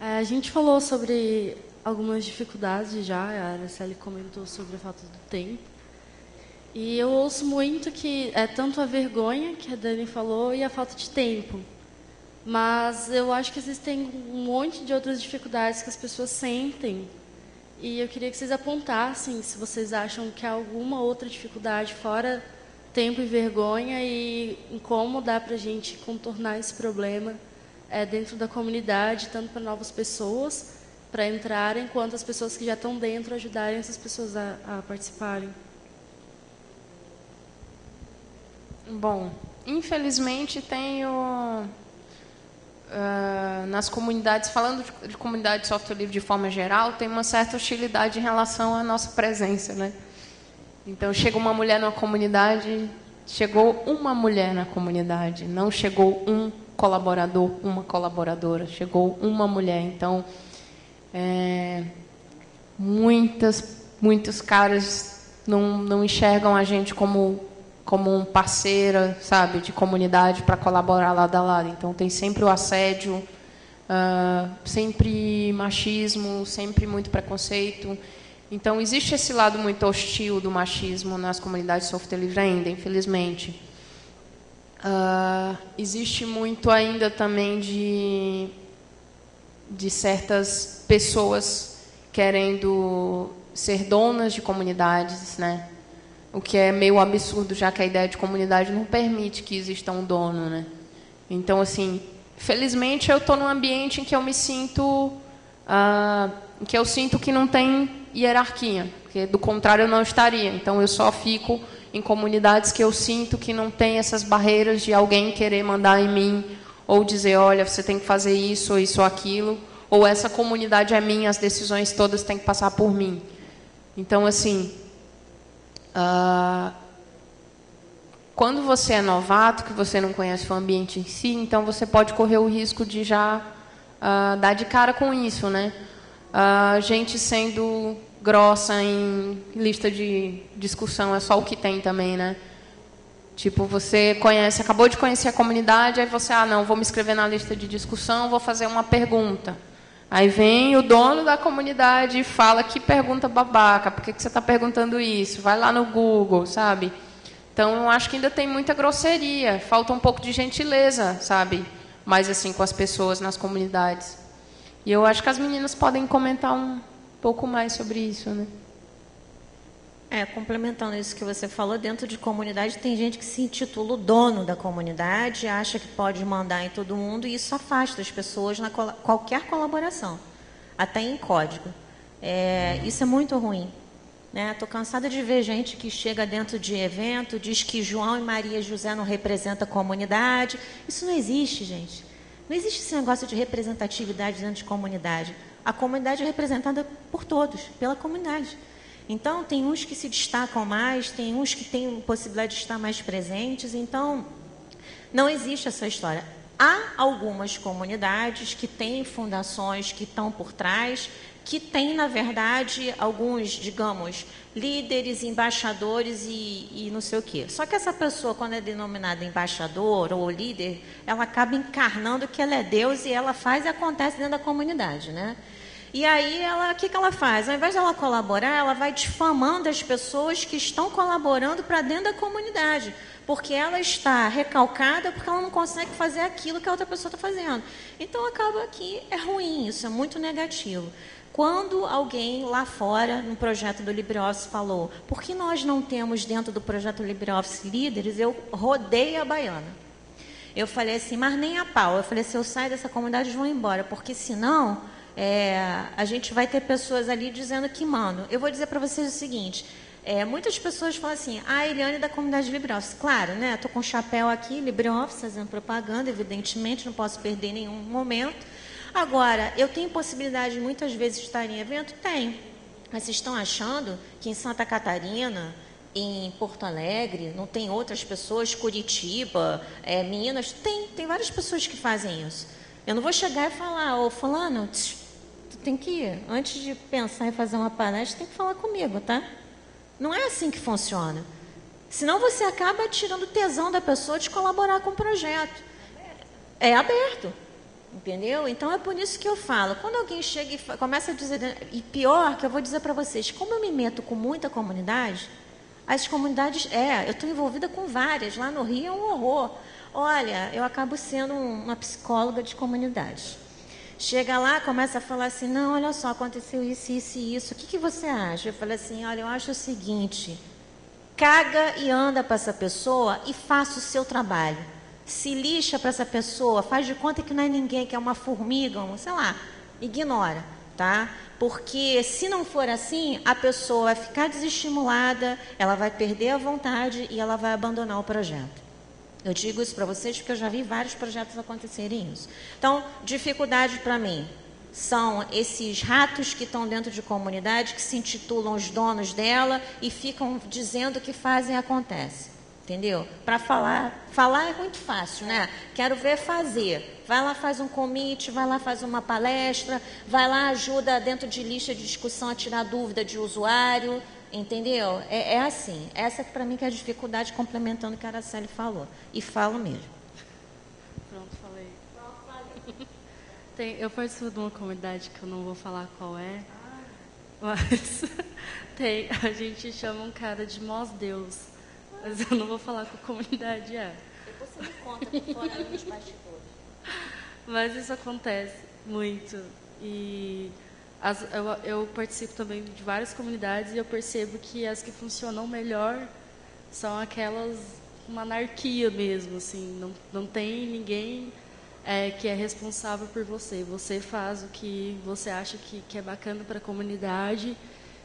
A gente falou sobre algumas dificuldades já, a Araceli comentou sobre a falta do tempo. E eu ouço muito que é tanto a vergonha, que a Dani falou, e a falta de tempo. Mas eu acho que existem um monte de outras dificuldades que as pessoas sentem. E eu queria que vocês apontassem se vocês acham que há alguma outra dificuldade fora tempo e vergonha e em como dá para a gente contornar esse problema dentro da comunidade, tanto para novas pessoas para entrarem, quanto as pessoas que já estão dentro ajudarem essas pessoas a participarem. Bom, infelizmente tenho nas comunidades, falando de comunidade de software livre de forma geral, tem uma certa hostilidade em relação à nossa presença, né? Então, chega uma mulher numa comunidade, chegou uma mulher na comunidade, não chegou um colaborador, uma colaboradora, chegou uma mulher. Então, muitos caras não enxergam a gente como um parceira, sabe, de comunidade para colaborar lado a lado. Então, tem sempre o assédio, sempre machismo, sempre muito preconceito. Então, existe esse lado muito hostil do machismo nas comunidades de software livre ainda, infelizmente. Existe muito ainda também de certas pessoas querendo ser donas de comunidades, né? O que é meio absurdo, já que a ideia de comunidade não permite que exista um dono, né? Então, assim, felizmente eu estou num ambiente em que eu me sinto, que não tem hierarquia, porque do contrário eu não estaria. Então, eu só fico em comunidades que eu sinto que não tem essas barreiras de alguém querer mandar em mim ou dizer, olha, você tem que fazer isso ou aquilo, ou essa comunidade é minha, as decisões todas têm que passar por mim. Então, assim, quando você é novato, que você não conhece o ambiente em si, então você pode correr o risco de já dar de cara com isso, né? Gente sendo grossa em lista de discussão, é só o que tem também, né? Tipo, você acabou de conhecer a comunidade, aí você, não, vou me inscrever na lista de discussão, vou fazer uma pergunta. Aí vem o dono da comunidade e fala, que pergunta babaca, por que você está perguntando isso? Vai lá no Google, sabe? Então, eu acho que ainda tem muita grosseria, falta um pouco de gentileza, sabe? Mais assim, com as pessoas nas comunidades. E eu acho que as meninas podem comentar um pouco mais sobre isso, né? Complementando isso que você falou, dentro de comunidade tem gente que se intitula o dono da comunidade, acha que pode mandar em todo mundo e isso afasta as pessoas na qualquer colaboração, até em código. Isso é muito ruim. Estou cansada de ver gente que chega dentro de evento, diz que João e Maria José não representam a comunidade. Isso não existe, gente. Não existe esse negócio de representatividade dentro de comunidade. A comunidade é representada por todos, pela comunidade. Então, tem uns que se destacam mais, tem uns que têm possibilidade de estar mais presentes. Então, não existe essa história. Há algumas comunidades que têm fundações que estão por trás, que têm, na verdade, alguns, digamos, líderes, embaixadores e não sei o quê. Só que essa pessoa, quando é denominada embaixador ou líder, ela acaba encarnando que ela é Deus e ela faz e acontece dentro da comunidade, né? E aí, o que ela faz? Ao invés de ela colaborar, ela vai difamando as pessoas que estão colaborando para dentro da comunidade, porque ela está recalcada, porque ela não consegue fazer aquilo que a outra pessoa está fazendo. Então, acaba que é ruim, isso é muito negativo. Quando alguém lá fora, no projeto do LibreOffice, falou, por que nós não temos dentro do projeto LibreOffice líderes, eu rodei a baiana. Eu falei assim, mas nem a pau. Eu falei assim, eu saio dessa comunidade e vou embora, porque senão... a gente vai ter pessoas ali dizendo que mandam. Eu vou dizer para vocês o seguinte, muitas pessoas falam assim, Eliane da comunidade LibreOffice. Claro, né? Estou com o chapéu aqui, LibreOffice, fazendo propaganda, evidentemente, não posso perder nenhum momento. Agora, eu tenho possibilidade de muitas vezes estar em evento? Tenho. Mas vocês estão achando que em Santa Catarina, em Porto Alegre, não tem outras pessoas, Curitiba, Minas? Tem várias pessoas que fazem isso. Eu não vou chegar e falar, ô fulano, tu tem que, antes de pensar em fazer uma palestra, tem que falar comigo, tá? Não é assim que funciona. Senão você acaba tirando tesão da pessoa de colaborar com o projeto. É aberto, entendeu? Então, é por isso que eu falo. Quando alguém chega e começa a dizer... E pior, que eu vou dizer para vocês, como eu me meto com muita comunidade, as comunidades... eu estou envolvida com várias. Lá no Rio é um horror. Olha, eu acabo sendo uma psicóloga de comunidade. Chega lá, começa a falar assim, não, olha só, aconteceu isso, isso e isso. O que você acha? Eu falei assim, olha, eu acho o seguinte, caga e anda para essa pessoa e faça o seu trabalho. Se lixa para essa pessoa, faz de conta que não é ninguém, que é uma formiga, sei lá, ignora, tá? Porque se não for assim, a pessoa vai ficar desestimulada, ela vai perder a vontade e ela vai abandonar o projeto. Eu digo isso para vocês porque eu já vi vários projetos acontecerem isso. Então, dificuldade para mim são esses ratos que estão dentro de comunidade, que se intitulam os donos dela e ficam dizendo que fazem e acontece. Entendeu? Para falar é muito fácil, né? Quero ver fazer. Vai lá, faz um commit, vai lá, faz uma palestra, vai lá, ajuda dentro de lista de discussão a tirar dúvida de usuário. Entendeu? É assim. Essa para mim que é a dificuldade, complementando o que a Araceli falou. E falo mesmo. Pronto, falei. Eu participo de uma comunidade que eu não vou falar qual é, mas a gente chama um cara de Mós-Deus, mas eu não vou falar qual comunidade é. Depois você me conta por fora nos bastidores. Mas isso acontece muito. E... eu participo também de várias comunidades e eu percebo que as que funcionam melhor são aquelas, uma anarquia mesmo, assim, não tem ninguém que é responsável por você. Você faz o que você acha que é bacana para a comunidade,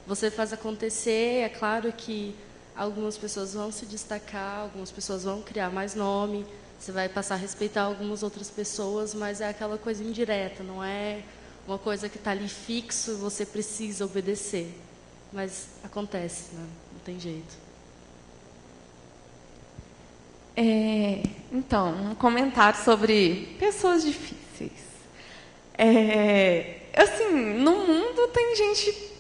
você faz acontecer. É claro que algumas pessoas vão se destacar, algumas pessoas vão criar mais nome, você vai passar a respeitar algumas outras pessoas, mas é aquela coisa indireta, não é uma coisa que está ali fixo, você precisa obedecer. Mas acontece, né? Não tem jeito. Então, um comentário sobre pessoas difíceis. Assim, no mundo tem gente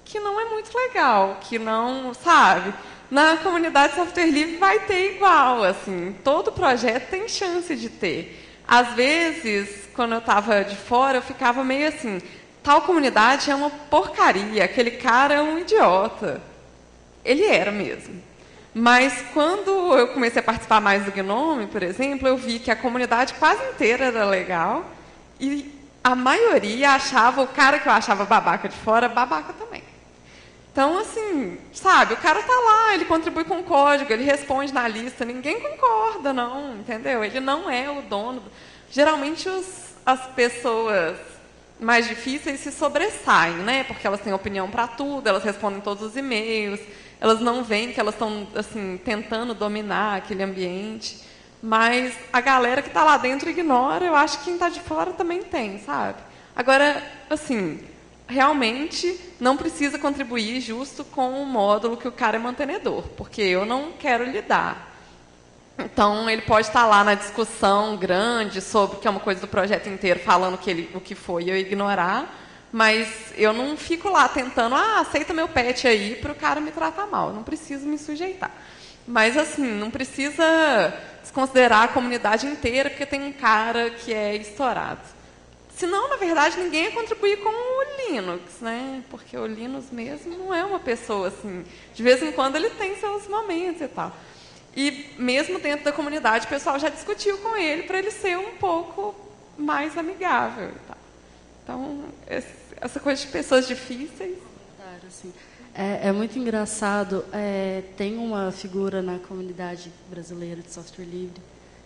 que não é muito legal, que não, sabe? Na comunidade software livre vai ter igual, assim, todo projeto tem chance de ter. Às vezes, quando eu estava de fora, eu ficava meio assim, tal comunidade é uma porcaria, aquele cara é um idiota. Ele era mesmo. Mas quando eu comecei a participar mais do Gnome, por exemplo, eu vi que a comunidade quase inteira era legal e a maioria achava o cara que eu achava babaca de fora, babaca também. Então, assim, sabe, o cara está lá, ele contribui com o código, ele responde na lista, ninguém concorda, não, entendeu? Ele não é o dono. Geralmente, as pessoas mais difíceis se sobressaem, né? Porque elas têm opinião para tudo, elas respondem todos os e-mails, elas não veem que elas estão, assim, tentando dominar aquele ambiente. Mas a galera que está lá dentro ignora, eu acho que quem está de fora também tem, sabe? Agora, assim, realmente não precisa contribuir justo com o módulo que o cara é mantenedor, porque eu não quero lidar. Então, ele pode estar lá na discussão grande sobre que é uma coisa do projeto inteiro, falando o que foi, eu ignorar, mas eu não fico lá tentando, aceita meu patch aí para o cara me tratar mal, eu não preciso me sujeitar. Mas, assim, não precisa desconsiderar a comunidade inteira porque tem um cara que é estourado. Senão, na verdade, ninguém ia contribuir com o Linux, né? Porque o Linux mesmo não é uma pessoa, assim, de vez em quando ele tem seus momentos e tal. E mesmo dentro da comunidade, o pessoal já discutiu com ele para ele ser um pouco mais amigável e tal. Então, essa coisa de pessoas difíceis... Claro, assim. É muito engraçado, tem uma figura na comunidade brasileira de software livre,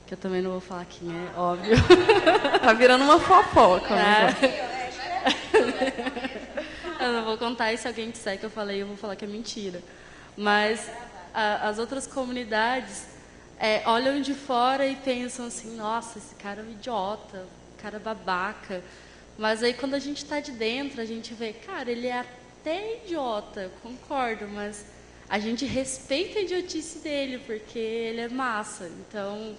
que eu também não vou falar quem é, óbvio. Tá virando uma fofoca. Eu não vou contar, e se alguém disser que eu falei, eu vou falar que é mentira. Mas as outras comunidades olham de fora e pensam assim, nossa, esse cara é um idiota, cara babaca. Mas aí quando a gente está de dentro, a gente vê, cara, ele é até idiota, concordo, mas a gente respeita a idiotice dele, porque ele é massa. Então,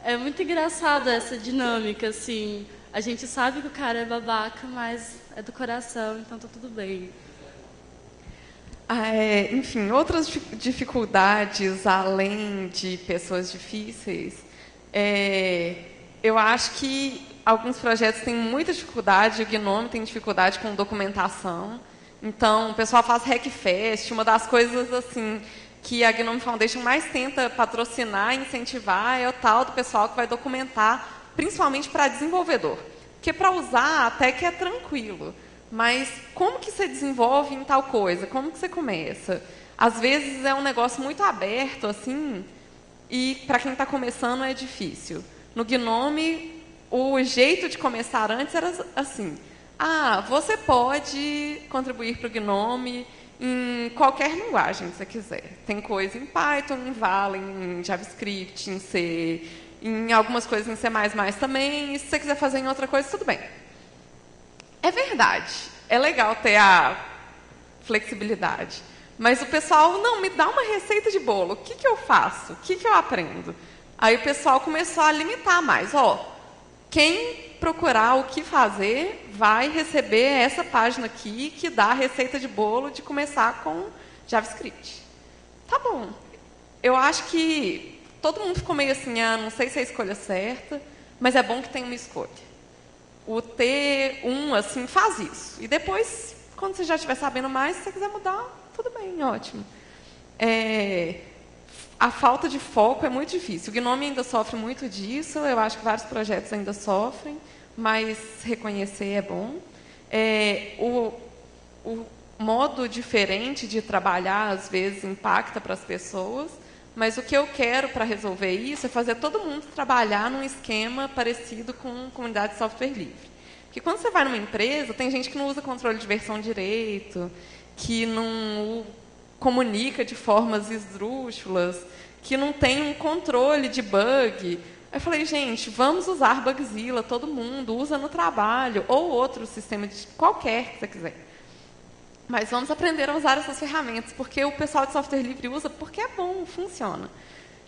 é muito engraçado essa dinâmica, assim. A gente sabe que o cara é babaca, mas é do coração, então tá tudo bem. Enfim, outras dificuldades, além de pessoas difíceis, eu acho que alguns projetos têm muita dificuldade, o Gnome tem dificuldade com documentação. Então, o pessoal faz Hackfest, uma das coisas assim que a Gnome Foundation mais tenta patrocinar e incentivar é o tal do pessoal que vai documentar, principalmente para desenvolvedor. Porque para usar até que é tranquilo, mas como que você desenvolve em tal coisa? Como que você começa? Às vezes é um negócio muito aberto, assim, e para quem está começando é difícil. No Gnome, o jeito de começar antes era assim... você pode contribuir para o Gnome em qualquer linguagem que você quiser. Tem coisa em Python, em Vala, em JavaScript, em C, em algumas coisas em C++ também. E se você quiser fazer em outra coisa, tudo bem. É verdade. É legal ter a flexibilidade. Mas o pessoal, não, me dá uma receita de bolo. O que eu faço? O que eu aprendo? Aí o pessoal começou a limitar mais. Quem procurar o que fazer vai receber essa página aqui que dá a receita de bolo de começar com JavaScript. Tá bom. Eu acho que todo mundo ficou meio assim, não sei se é a escolha certa, mas é bom que tem uma escolha. O T1, assim, faz isso. E depois, quando você já estiver sabendo mais, se você quiser mudar, tudo bem, ótimo. A falta de foco é muito difícil. O Gnome ainda sofre muito disso, eu acho que vários projetos ainda sofrem, mas reconhecer é bom. O modo diferente de trabalhar, às vezes, impacta para as pessoas, mas o que eu quero para resolver isso é fazer todo mundo trabalhar num esquema parecido com comunidade de software livre. Porque quando você vai numa empresa, tem gente que não usa controle de versão direito, que não comunica de formas esdrúxulas, que não tem um controle de bug. Aí eu falei, gente, vamos usar Bugzilla, todo mundo, usa no trabalho, ou outro sistema de qualquer que você quiser. Mas vamos aprender a usar essas ferramentas, porque o pessoal de software livre usa porque é bom, funciona.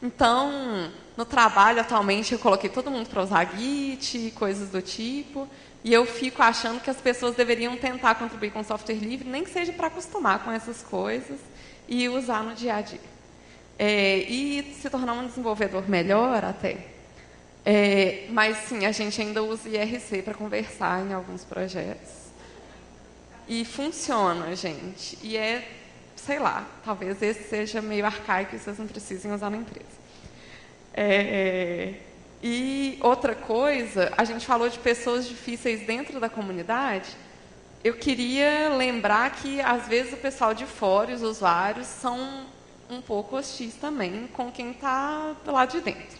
Então, no trabalho, atualmente, eu coloquei todo mundo para usar Git, coisas do tipo, e eu fico achando que as pessoas deveriam tentar contribuir com software livre, nem que seja para acostumar com essas coisas e usar no dia a dia. E se tornar um desenvolvedor melhor até. Mas, sim, a gente ainda usa IRC para conversar em alguns projetos. E funciona, gente. E sei lá, talvez esse seja meio arcaico e vocês não precisem usar na empresa. E outra coisa, a gente falou de pessoas difíceis dentro da comunidade. eu queria lembrar que, às vezes, o pessoal de fora, os usuários, são um pouco hostis também com quem está lá de dentro.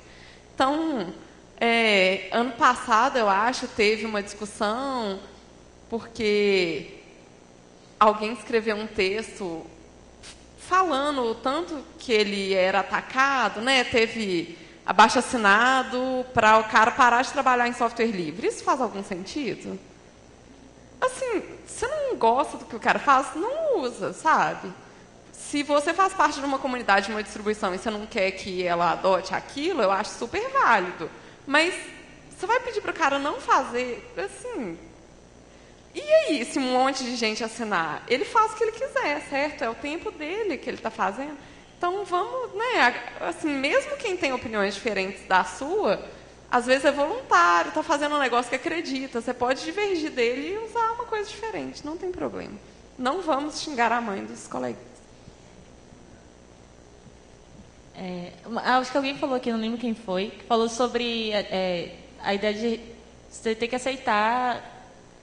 Então, ano passado, eu acho, teve uma discussão, porque alguém escreveu um texto falando o tanto que ele era atacado, né? Teve abaixo-assinado para o cara parar de trabalhar em software livre. Isso faz algum sentido? Assim, você não gosta do que o cara faz, não usa, sabe? Se você faz parte de uma comunidade, de uma distribuição, e você não quer que ela adote aquilo, eu acho super válido. Mas você vai pedir para o cara não fazer, assim... E aí, se um monte de gente assinar? Ele faz o que ele quiser, certo? É o tempo dele que ele está fazendo. Então, vamos, né? Assim, mesmo quem tem opiniões diferentes da sua, às vezes é voluntário, está fazendo um negócio que acredita. Você pode divergir dele e usar uma coisa diferente, não tem problema. Não vamos xingar a mãe dos colegas. Acho que alguém falou aqui, não lembro quem foi, que falou sobre a ideia de você ter que aceitar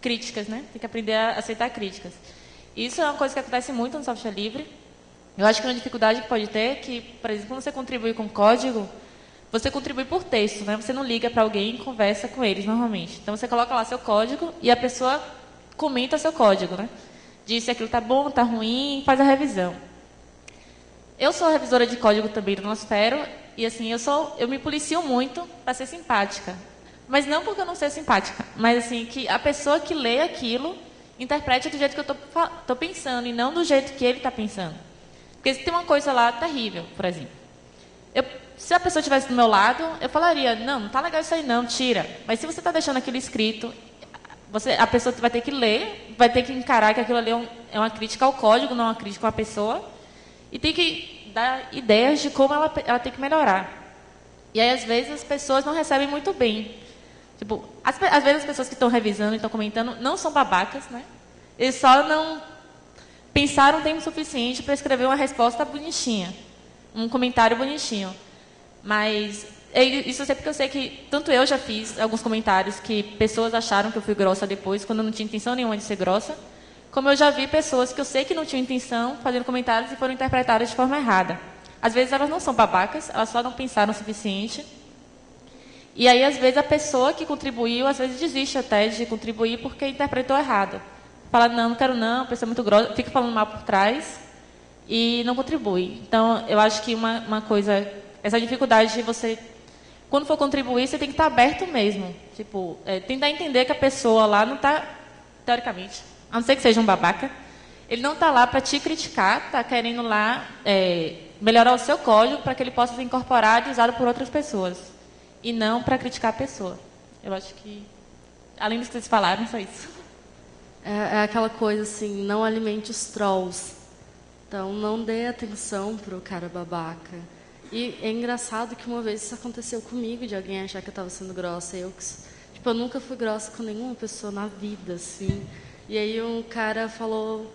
críticas, né? Tem que aprender a aceitar críticas. Isso é uma coisa que acontece muito no software livre. Eu acho que uma dificuldade que pode ter é que, por exemplo, quando você contribui com código, você contribui por texto, né? Você não liga para alguém e conversa com eles normalmente. Então, você coloca lá seu código e a pessoa comenta seu código, né? Diz se aquilo está bom, está ruim, faz a revisão. Eu sou revisora de código também do Nosfero e, assim, eu me policio muito para ser simpática. Mas não porque eu não seja simpática, mas assim, que a pessoa que lê aquilo interprete do jeito que eu estou pensando e não do jeito que ele está pensando. Porque se tem uma coisa lá terrível, por exemplo. Se a pessoa estivesse do meu lado, eu falaria, não está legal isso aí não, tira. Mas se você está deixando aquilo escrito, a pessoa vai ter que ler, vai ter que encarar que aquilo ali é uma crítica ao código, não uma crítica à pessoa, e tem que dar ideias de como ela tem que melhorar. E aí, às vezes, as pessoas não recebem muito bem. Tipo, às vezes as pessoas que estão revisando e estão comentando não são babacas, né? Eles só não pensaram tempo suficiente para escrever uma resposta bonitinha, um comentário bonitinho. Mas isso é porque eu sei que tanto eu já fiz alguns comentários que pessoas acharam que eu fui grossa depois, quando eu não tinha intenção nenhuma de ser grossa, como eu já vi pessoas que eu sei que não tinham intenção fazendo comentários e foram interpretadas de forma errada. Às vezes elas não são babacas, elas só não pensaram o suficiente. E aí, às vezes, a pessoa que contribuiu, às vezes desiste até de contribuir porque interpretou errado. Fala, não quero não, a pessoa é muito grossa, fica falando mal por trás e não contribui. Então, eu acho que uma coisa, essa dificuldade de você, quando for contribuir, você tem que estar aberto mesmo. Tipo, tentar entender que a pessoa lá não está, teoricamente, a não ser que seja um babaca, ele não está lá para te criticar, está querendo lá melhorar o seu código para que ele possa ser incorporado e usado por outras pessoas. E não para criticar a pessoa. Eu acho que, além do que vocês falaram, só isso. É aquela coisa assim, não alimente os trolls. Então, não dê atenção pro cara babaca. E é engraçado que uma vez isso aconteceu comigo, de alguém achar que eu estava sendo grossa. Eu nunca fui grossa com nenhuma pessoa na vida, assim. E aí um cara falou,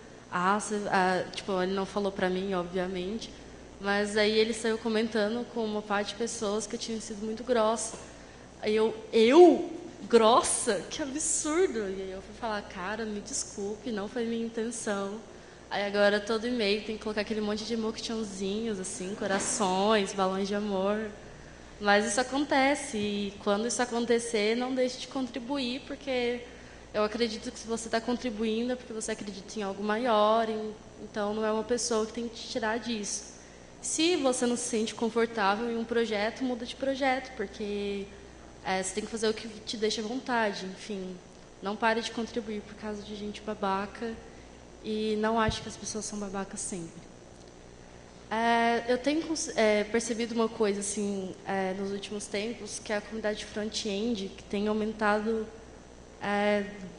ele não falou pra mim, obviamente, mas aí ele saiu comentando com uma parte de pessoas que eu tinha sido muito grossa. Aí eu grossa? Que absurdo! E aí eu fui falar, cara, me desculpe, não foi minha intenção. Aí agora todo e-mail tem que colocar aquele monte de emoticãozinhos, assim, corações, balões de amor. Mas isso acontece, e quando isso acontecer, não deixe de contribuir, porque eu acredito que se você está contribuindo é porque você acredita em algo maior, então não é uma pessoa que tem que te tirar disso. Se você não se sente confortável em um projeto, muda de projeto, porque você tem que fazer o que te deixa à vontade. Enfim, não pare de contribuir por causa de gente babaca e não ache que as pessoas são babacas sempre. Eu tenho percebido uma coisa assim, nos últimos tempos, que é a comunidade front-end, que tem aumentado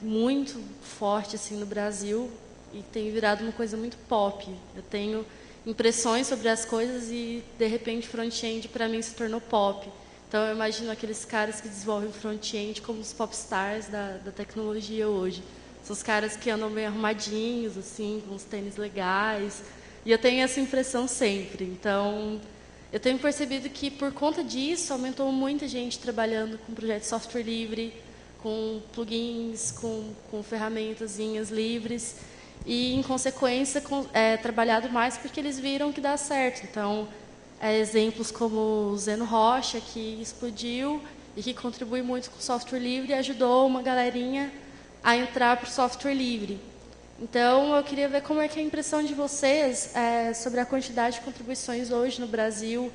muito forte assim, no Brasil e tem virado uma coisa muito pop. Eu tenho impressões sobre as coisas e, de repente, front-end, para mim, se tornou pop. Então, eu imagino aqueles caras que desenvolvem front-end como os popstars da tecnologia hoje. São os caras que andam bem arrumadinhos, assim, com os tênis legais. E eu tenho essa impressão sempre. Então, eu tenho percebido que, por conta disso, aumentou muita gente trabalhando com projetos de software livre, com plugins, com ferramentazinhas livres e, em consequência, trabalhado mais porque eles viram que dá certo. Então, exemplos como o Zeno Rocha, que explodiu e que contribui muito com o software livre e ajudou uma galerinha a entrar para o software livre. Então, eu queria ver como é que é a impressão de vocês sobre a quantidade de contribuições hoje no Brasil.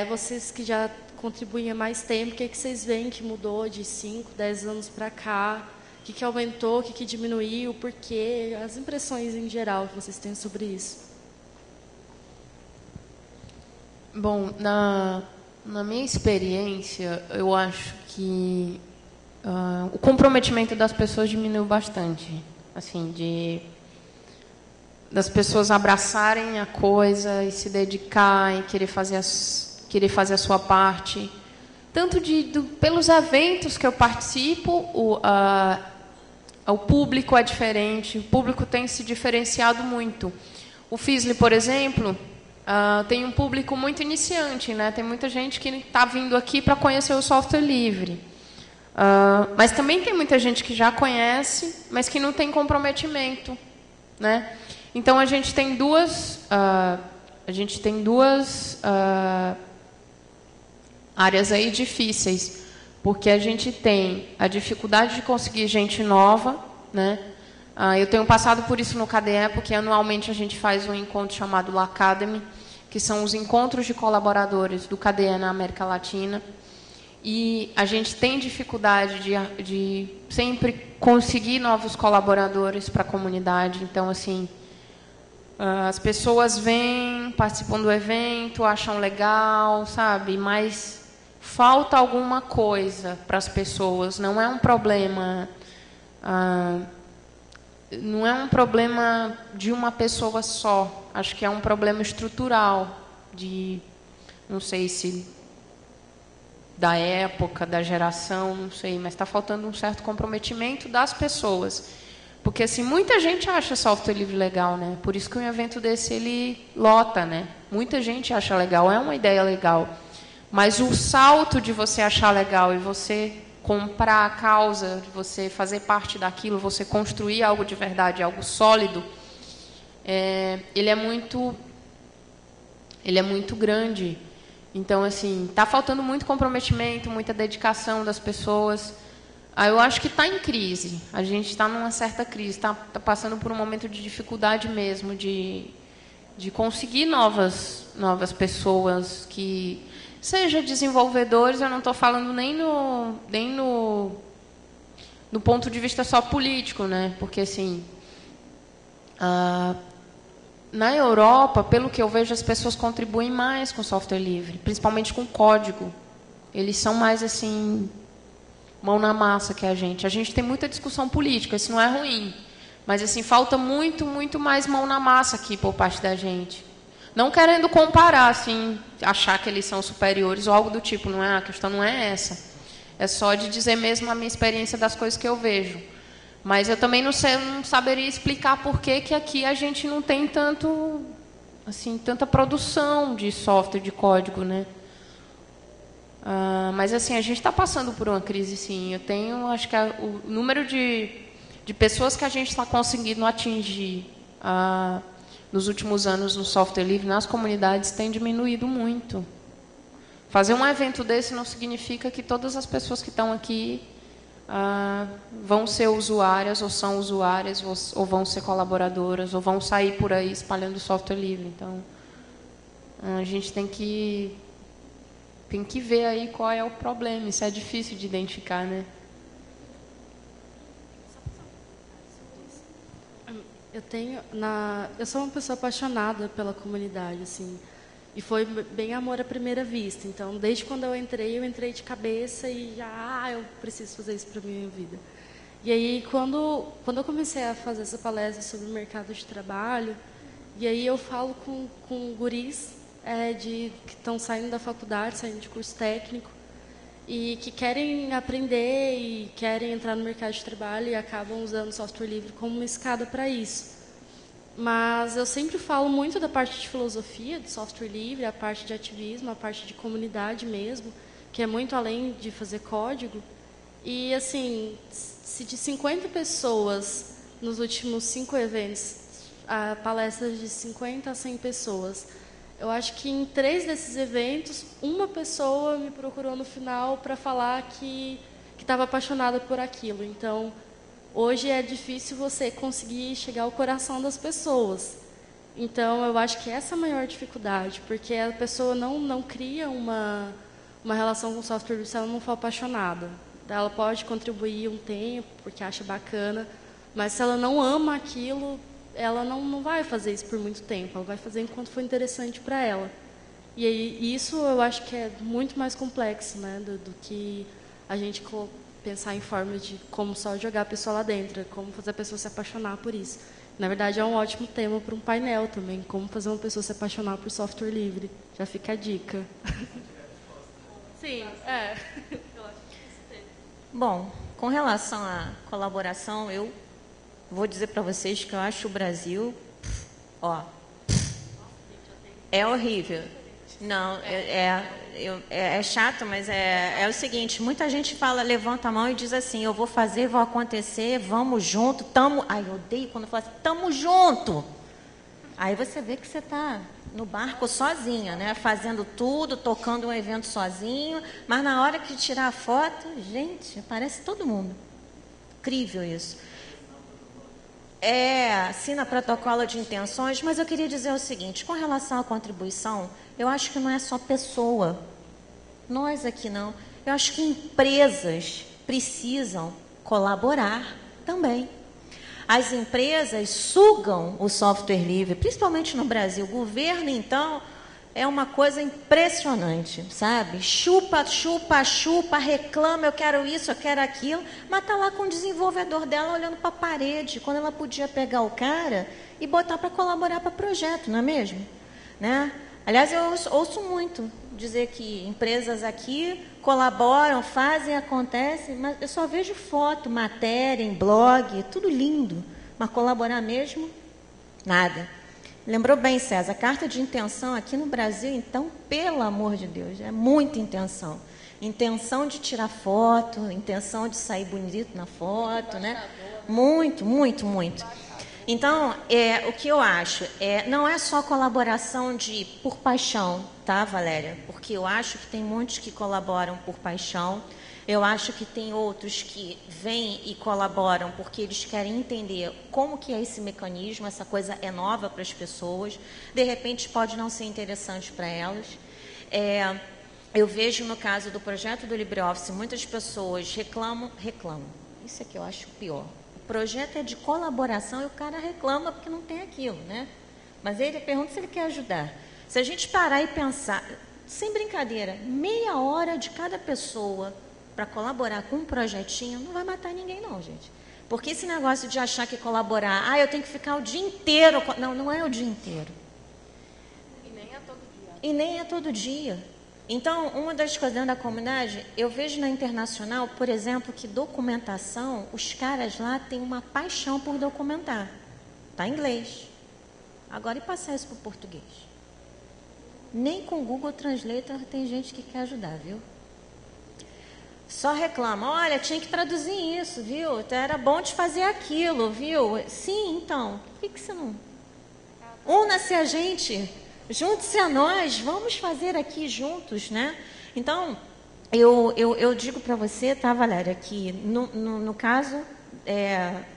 Vocês que já contribuem há mais tempo, o que vocês veem que mudou de 5, 10 anos para cá? O que aumentou, o que diminuiu, por quê? As impressões em geral que vocês têm sobre isso. Bom, na minha experiência, eu acho que o comprometimento das pessoas diminuiu bastante. Assim, das pessoas abraçarem a coisa e se dedicar e querer fazer a sua parte. Tanto pelos eventos que eu participo, o público é diferente, o público tem se diferenciado muito. O FISLE, por exemplo, tem um público muito iniciante, né? Tem muita gente que está vindo aqui para conhecer o software livre. Mas também tem muita gente que já conhece, mas que não tem comprometimento, né? Então a gente tem duas áreas aí difíceis, porque a gente tem a dificuldade de conseguir gente nova, né? Eu tenho passado por isso no KDE, porque anualmente a gente faz um encontro chamado LACademy, que são os encontros de colaboradores do KDE na América Latina. E a gente tem dificuldade de sempre conseguir novos colaboradores para a comunidade. Então, assim, as pessoas vêm, participam do evento, acham legal, sabe? Mas falta alguma coisa para as pessoas. Não é um problema... não é um problema de uma pessoa só. Acho que é um problema estrutural, não sei se da época, da geração, não sei, mas está faltando um certo comprometimento das pessoas. Porque assim, muita gente acha software livre legal, né? Por isso que um evento desse ele lota, né? Muita gente acha legal, é uma ideia legal. Mas o salto de você achar legal e você comprar a causa, de você fazer parte daquilo, você construir algo de verdade, algo sólido, ele é muito grande. Então, assim, está faltando muito comprometimento, muita dedicação das pessoas. Eu acho que está em crise. A gente está numa certa crise, está passando por um momento de dificuldade mesmo, de conseguir novas pessoas que... Seja desenvolvedores, eu não estou falando nem no ponto de vista só político, né? Porque, assim, na Europa, pelo que eu vejo, as pessoas contribuem mais com software livre, principalmente com código. Eles são mais, assim, mão na massa que a gente. A gente tem muita discussão política, isso não é ruim. Mas, assim, falta muito, muito mais mão na massa aqui por parte da gente. Não querendo comparar, assim, achar que eles são superiores ou algo do tipo, não é? A questão não é essa. É só de dizer mesmo a minha experiência das coisas que eu vejo. Mas eu também não saberia explicar por que aqui a gente não tem tanta produção de software, de código, né? Mas, assim, a gente está passando por uma crise, sim. Acho que o número de pessoas que a gente está conseguindo atingir nos últimos anos no software livre, nas comunidades, tem diminuído muito. Fazer um evento desse não significa que todas as pessoas que estão aqui vão ser usuárias, ou são usuárias, ou vão ser colaboradoras, ou vão sair por aí espalhando software livre. Então, a gente tem que ver aí qual é o problema. Isso é difícil de identificar, né? Eu sou uma pessoa apaixonada pela comunidade, assim, e foi bem amor à primeira vista. Então, desde quando eu entrei de cabeça e já, eu preciso fazer isso para a minha vida. E aí, quando eu comecei a fazer essa palestra sobre o mercado de trabalho, e aí eu falo com guris que estão saindo da faculdade, saindo de curso técnico, e que querem aprender e querem entrar no mercado de trabalho e acabam usando software livre como uma escada para isso. Mas eu sempre falo muito da parte de filosofia, de software livre, a parte de ativismo, a parte de comunidade mesmo, que é muito além de fazer código. E, assim, se de 50 pessoas nos últimos 5 eventos, a palestras de 50 a 100 pessoas, eu acho que em 3 desses eventos, uma pessoa me procurou no final para falar que estava apaixonada por aquilo. Então, hoje é difícil você conseguir chegar ao coração das pessoas. Então, eu acho que essa é a maior dificuldade, porque a pessoa não cria uma relação com o software se ela não for apaixonada. Ela pode contribuir um tempo, porque acha bacana, mas se ela não ama aquilo, ela não vai fazer isso por muito tempo. Ela vai fazer enquanto for interessante para ela. E aí, isso eu acho que é muito mais complexo, né, do que a gente pensar em formas de como só jogar a pessoa lá dentro, como fazer a pessoa se apaixonar por isso. Na verdade, é um ótimo tema para um painel também, como fazer uma pessoa se apaixonar por software livre. Já fica a dica. Sim, é. Bom, com relação à colaboração, eu vou dizer para vocês que eu acho o Brasil, é horrível. Não, é chato, mas é o seguinte, muita gente fala, levanta a mão e diz assim, eu vou fazer, vou acontecer, vamos junto, tamo... Ai, eu odeio quando fala assim, tamo junto. Aí você vê que você está no barco sozinha, né? Fazendo tudo, tocando um evento sozinho, mas na hora que tirar a foto, gente, aparece todo mundo. Incrível isso. Assina protocolo de intenções, mas eu queria dizer o seguinte, com relação à contribuição, eu acho que não é só pessoa, nós aqui não, eu acho que empresas precisam colaborar também. As empresas sugam o software livre, principalmente no Brasil. O governo, então, é uma coisa impressionante, sabe? Chupa, chupa, chupa, reclama, eu quero isso, eu quero aquilo, mas está lá com o desenvolvedor dela olhando para a parede, quando ela podia pegar o cara e botar para colaborar para projeto, não é mesmo? Né? Aliás, eu ouço muito dizer que empresas aqui colaboram, fazem, acontecem, mas eu só vejo foto, matéria, em blog, tudo lindo, mas colaborar mesmo, nada. Lembrou bem, César, carta de intenção aqui no Brasil, então, pelo amor de Deus, é muita intenção. Intenção de tirar foto, intenção de sair bonito na foto, né? Muito, muito, muito. Então, o que eu acho, não é só colaboração por paixão, tá, Valéria? Porque eu acho que tem muitos que colaboram por paixão, eu acho que tem outros que vêm e colaboram porque eles querem entender como que é esse mecanismo, essa coisa é nova para as pessoas, de repente pode não ser interessante para elas. Eu vejo no caso do projeto do LibreOffice, muitas pessoas reclamam, isso é que eu acho pior. O projeto é de colaboração e o cara reclama porque não tem aquilo, né? Mas ele pergunta se ele quer ajudar. Se a gente parar e pensar, sem brincadeira, meia hora de cada pessoa para colaborar com um projetinho, não vai matar ninguém não, gente. Porque esse negócio de achar que colaborar, eu tenho que ficar o dia inteiro... Não é o dia inteiro. E nem é todo dia. E nem é todo dia. Então, uma das coisas dentro da comunidade, eu vejo na internacional, por exemplo, que documentação, os caras lá têm uma paixão por documentar. Está em inglês. Agora, e passar isso para o português? Nem com o Google Translator tem gente que quer ajudar, viu? Só reclama, olha, tinha que traduzir isso, viu? Era bom de fazer aquilo, viu? Sim, então, por que você não... Una-se a gente... Junte-se a nós, vamos fazer aqui juntos, né? Então, eu digo para você, tá, Valéria, que no caso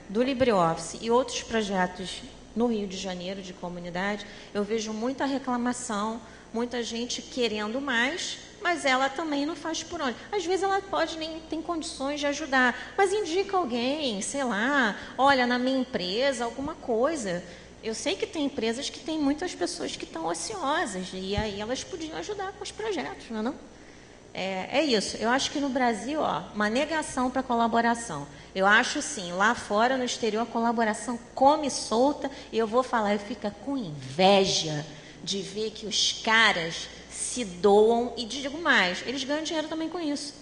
do LibreOffice e outros projetos no Rio de Janeiro de comunidade, eu vejo muita reclamação, muita gente querendo mais, mas ela também não faz por onde. Às vezes ela pode nem tem condições de ajudar, mas indica alguém, sei lá, olha, na minha empresa, alguma coisa. Eu sei que tem empresas que têm muitas pessoas que estão ociosas, e aí elas podiam ajudar com os projetos, não é não? É isso. Eu acho que no Brasil, uma negação para colaboração. Eu acho, sim, lá fora, no exterior, a colaboração come solta, e eu vou falar, eu fico com inveja de ver que os caras se doam, e digo mais, eles ganham dinheiro também com isso.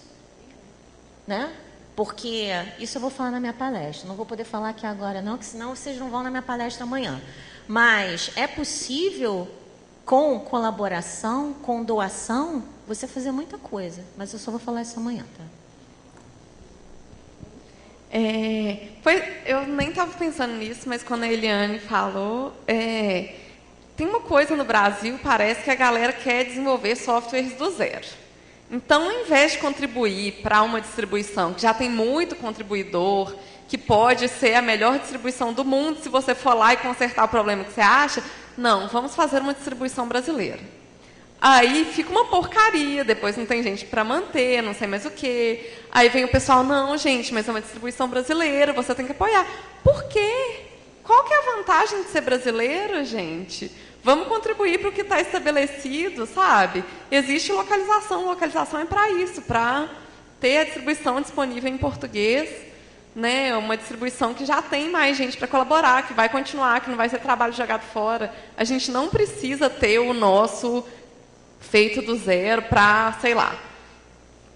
Né? Porque isso eu vou falar na minha palestra. Não vou poder falar aqui agora, não, que senão vocês não vão na minha palestra amanhã. Mas é possível, com colaboração, com doação, você fazer muita coisa. Mas eu só vou falar isso amanhã, tá? Eu nem estava pensando nisso, mas quando a Eliane falou, tem uma coisa no Brasil, parece que a galera quer desenvolver softwares do zero. Então, ao invés de contribuir para uma distribuição que já tem muito contribuidor, que pode ser a melhor distribuição do mundo, se você for lá e consertar o problema que você acha, não, vamos fazer uma distribuição brasileira. Aí fica uma porcaria, depois não tem gente para manter, não sei mais o quê. Aí vem o pessoal, não, gente, mas é uma distribuição brasileira, você tem que apoiar. Por quê? Qual que é a vantagem de ser brasileiro, gente? Vamos contribuir para o que está estabelecido, sabe? Existe localização, localização é para isso, para ter a distribuição disponível em português, né? Uma distribuição que já tem mais gente para colaborar, que vai continuar, que não vai ser trabalho jogado fora. A gente não precisa ter o nosso feito do zero para, sei lá.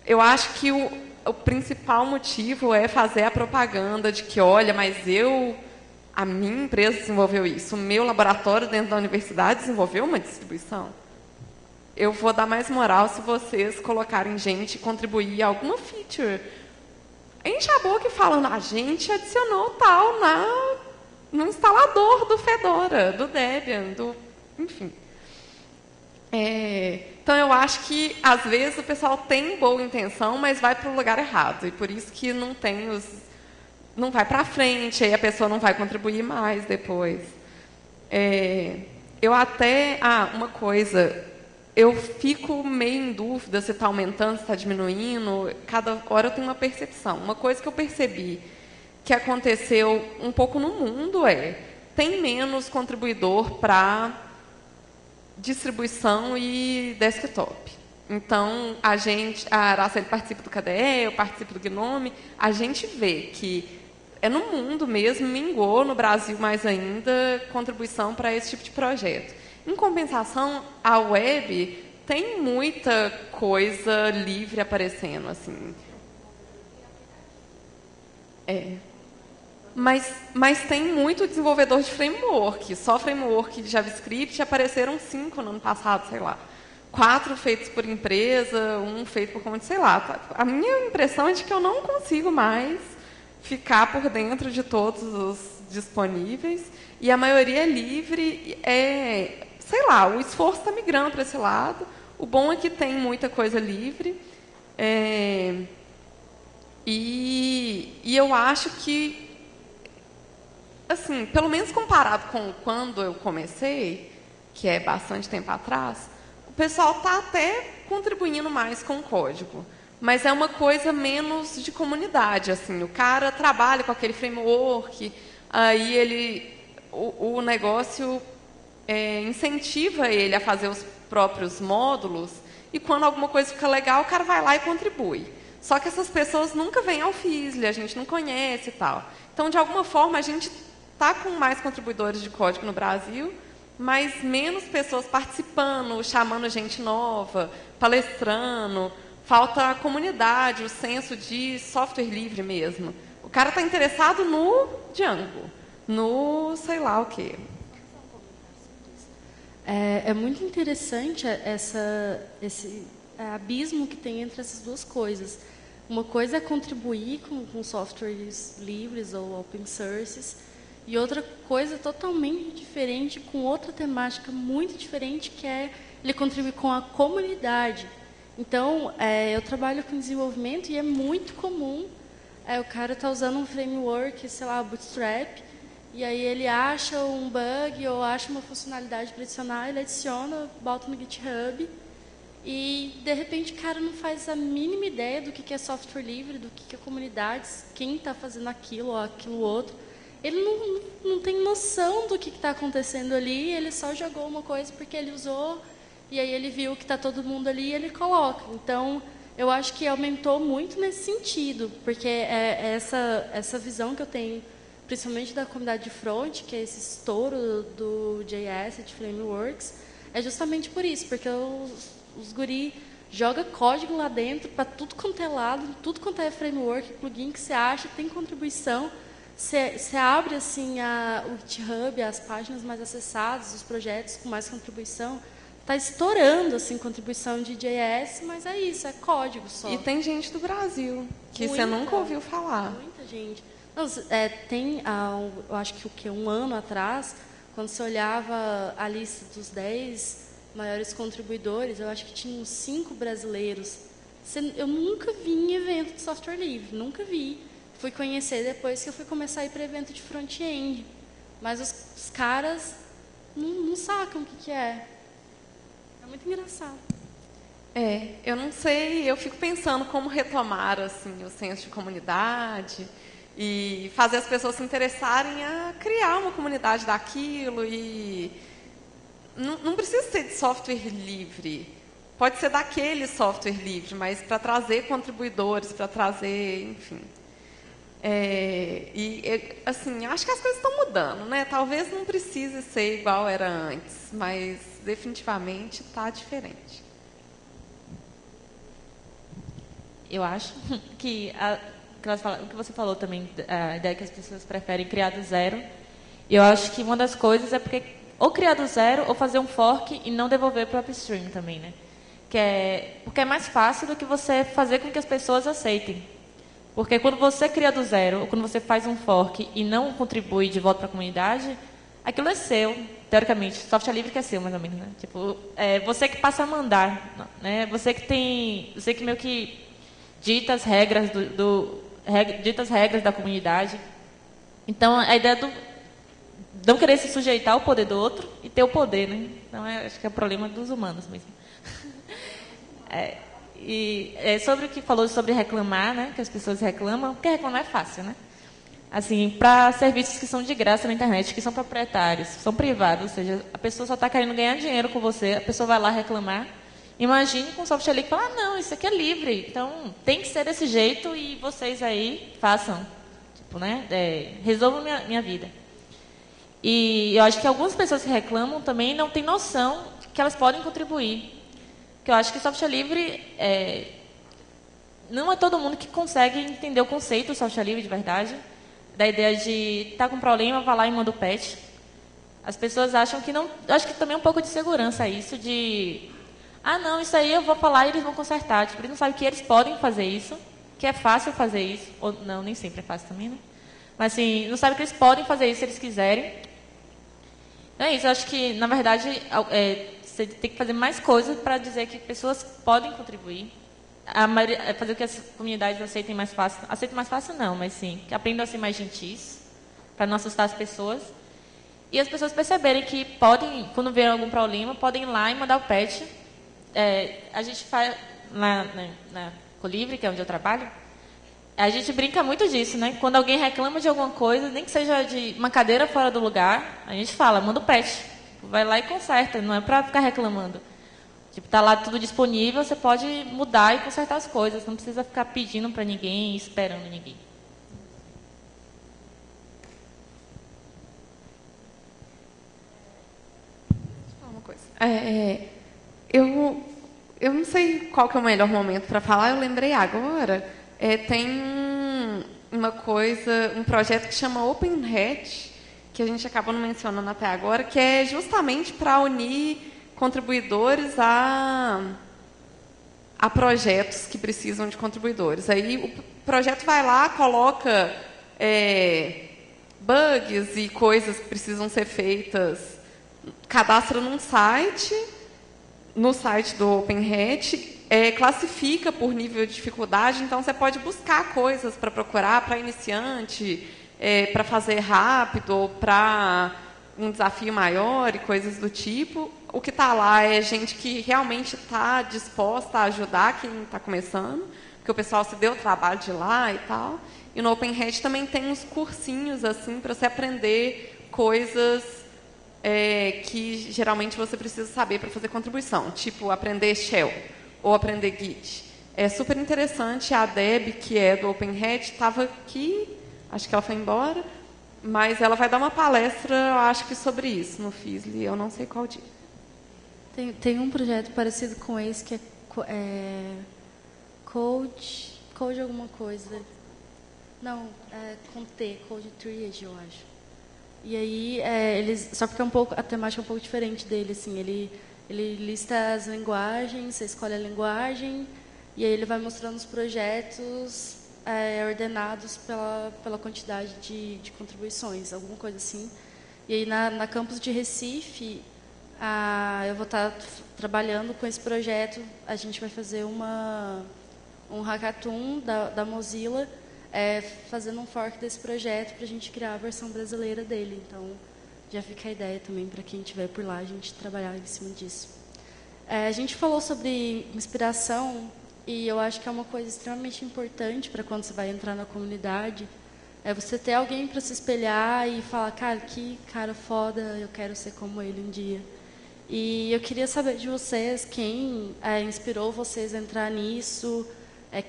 Eu acho que o principal motivo é fazer a propaganda de que, olha, mas a minha empresa desenvolveu isso, o meu laboratório dentro da universidade desenvolveu uma distribuição. Eu vou dar mais moral se vocês colocarem gente e contribuir a alguma feature. Enche a boca e falando, a gente adicionou tal no instalador do Fedora, do Debian, enfim. Então, eu acho que, às vezes, o pessoal tem boa intenção, mas vai para o lugar errado. E por isso que não vai para frente, aí a pessoa não vai contribuir mais depois. Uma coisa, eu fico meio em dúvida se está aumentando, se está diminuindo. Cada hora eu tenho uma percepção. Uma coisa que eu percebi que aconteceu um pouco no mundo tem menos contribuidor para distribuição e desktop. Então, a Araceli participa do KDE, eu participo do Gnome, a gente vê que no mundo mesmo, mingou, no Brasil mais ainda, contribuição para esse tipo de projeto. Em compensação, a web tem muita coisa livre aparecendo, assim. Mas tem muito desenvolvedor de framework. Só framework de JavaScript apareceram 5 no ano passado, sei lá. 4 feitos por empresa, 1 feito por conta, sei lá. A minha impressão é de que eu não consigo mais ficar por dentro de todos os disponíveis. E a maioria é livre. Sei lá, o esforço está migrando para esse lado. O bom é que tem muita coisa livre. E eu acho que, assim, pelo menos comparado com quando eu comecei, que é bastante tempo atrás, o pessoal está até contribuindo mais com o código. Mas é uma coisa menos de comunidade. Assim, o cara trabalha com aquele framework, aí o negócio incentiva ele a fazer os próprios módulos, e quando alguma coisa fica legal, o cara vai lá e contribui. Só que essas pessoas nunca vêm ao FISLE, a gente não conhece e tal. Então, de alguma forma, a gente está com mais contribuidores de código no Brasil, mas menos pessoas participando, chamando gente nova, palestrando. Falta a comunidade, o senso de software livre mesmo. O cara está interessado no Django, no sei lá o quê. É muito interessante esse abismo que tem entre essas duas coisas. Uma coisa é contribuir com softwares livres ou open sources, e outra coisa totalmente diferente, com outra temática muito diferente, que é ele contribuir com a comunidade. Então, eu trabalho com desenvolvimento e é muito comum o cara tá usando um framework, sei lá, Bootstrap, e aí ele acha um bug ou acha uma funcionalidade para adicionar, ele adiciona, bota no GitHub, e, de repente, o cara não faz a mínima ideia do que é software livre, do que é comunidade, quem está fazendo aquilo ou aquilo outro. Ele não tem noção do que está acontecendo ali, ele só jogou uma coisa porque ele usou, e aí ele viu que está todo mundo ali e ele coloca. Então, eu acho que aumentou muito nesse sentido, porque essa visão que eu tenho, principalmente da comunidade de front, que é esse estouro do JS, de frameworks, é justamente por isso, porque os guri joga código lá dentro para tudo quanto é lado, tudo quanto é framework, plugin que você acha, tem contribuição. Você abre assim o GitHub, as páginas mais acessadas, os projetos com mais contribuição, está estourando assim contribuição de JS, mas é isso, é código só. E tem gente do Brasil que você nunca ouviu falar. Muita. Nossa, gente. Não, tem, eu acho que o que, um ano atrás, quando você olhava a lista dos 10 maiores contribuidores, eu acho que tinha uns 5 brasileiros. Eu nunca vi em evento de software livre, nunca vi. Fui conhecer depois que eu fui começar a ir para evento de front-end. Mas os caras não sacam o que é. É muito engraçado. Eu não sei, eu fico pensando como retomar assim, o senso de comunidade e fazer as pessoas se interessarem a criar uma comunidade daquilo. E não precisa ser de software livre, pode ser daquele software livre, mas para trazer contribuidores, para trazer, enfim. Assim, acho que as coisas estão mudando, né? Talvez não precise ser igual era antes, mas definitivamente está diferente. Eu acho que o que você falou também, a ideia que as pessoas preferem criar do zero. Eu acho que uma das coisas é porque ou criar do zero ou fazer um fork e não devolver para o upstream também, né? Porque é mais fácil do que você fazer com que as pessoas aceitem. Porque quando você cria do zero ou quando você faz um fork e não contribui de volta para a comunidade, aquilo é seu, teoricamente. Software livre que é seu, mais ou menos, né? Tipo, você que passa a mandar, né? Você que meio que dita as regras dita as regras da comunidade. Então, a ideia do não querer se sujeitar ao poder do outro e ter o poder, né? Então, acho que é o problema dos humanos mesmo. Sobre o que falou sobre reclamar, né? Que as pessoas reclamam, porque reclamar é fácil, né? Assim, para serviços que são de graça na internet, que são proprietários, são privados, ou seja, a pessoa só está querendo ganhar dinheiro com você, a pessoa vai lá reclamar. Imagine com o software livre, falar, não, isso aqui é livre, então tem que ser desse jeito e vocês aí façam, tipo, né? Resolvam minha vida. E eu acho que algumas pessoas que reclamam também não têm noção que elas podem contribuir. Porque eu acho que o software livre, não é todo mundo que consegue entender o conceito do software livre de verdade, da ideia de estar com problema, vai lá e manda o patch. As pessoas acham que não... Acho que também é um pouco de segurança isso de... não, isso aí eu vou falar e eles vão consertar. Tipo, eles não sabem que eles podem fazer isso, que é fácil fazer isso. Ou, não, nem sempre é fácil também, né? Mas, assim, não sabem que eles podem fazer isso se eles quiserem. Então é isso, eu acho que, na verdade, você tem que fazer mais coisas para dizer que pessoas podem contribuir. Fazer com que as comunidades aceitem mais fácil. Aceitem mais fácil não, mas sim, que aprendam a ser mais gentis, para não assustar as pessoas. E as pessoas perceberem que podem, quando vê algum problema, podem ir lá e mandar o patch. A gente faz, na Colivre, que é onde eu trabalho, a gente brinca muito disso, né? Quando alguém reclama de alguma coisa, nem que seja de uma cadeira fora do lugar, a gente fala, manda o patch. Vai lá e conserta, não é para ficar reclamando. Tipo, tá lá tudo disponível, você pode mudar e consertar as coisas, não precisa ficar pedindo para ninguém, esperando ninguém. Deixa eu falar uma coisa. Eu não sei qual que é o melhor momento para falar, eu lembrei agora. Tem um projeto que chama Open Hat, que a gente acabou não mencionando até agora, que é justamente para unir contribuidores a projetos que precisam de contribuidores. Aí o projeto vai lá, coloca bugs e coisas que precisam ser feitas, cadastra num site, no site do Open Hat, classifica por nível de dificuldade, então você pode buscar coisas para procurar, para iniciante, para fazer rápido, ou para um desafio maior e coisas do tipo. O que está lá é gente que realmente está disposta a ajudar quem está começando, porque o pessoal se deu o trabalho de ir lá e tal. E no Open Hat também tem uns cursinhos assim para você aprender coisas que geralmente você precisa saber para fazer contribuição, tipo aprender Shell ou aprender Git. É super interessante. A Deb, que é do Open Hat, estava aqui, acho que ela foi embora, mas ela vai dar uma palestra, eu acho que sobre isso, no FISLI, eu não sei qual dia. Tem um projeto parecido com esse, que é Code alguma coisa. Não, com T, Code Triage, eu acho. E aí, só porque a temática é um pouco diferente dele, assim, ele lista as linguagens, você escolhe a linguagem, e aí ele vai mostrando os projetos ordenados pela quantidade de contribuições, alguma coisa assim. E aí, na campus de Recife, eu vou estar trabalhando com esse projeto. A gente vai fazer um hackathon da Mozilla, fazendo um fork desse projeto para a gente criar a versão brasileira dele. Então, já fica a ideia também para quem estiver por lá, a gente trabalhar em cima disso. A gente falou sobre inspiração, e eu acho que é uma coisa extremamente importante para quando você vai entrar na comunidade, você ter alguém para se espelhar e falar, cara, que cara foda, eu quero ser como ele um dia. E eu queria saber de vocês quem inspirou vocês a entrar nisso,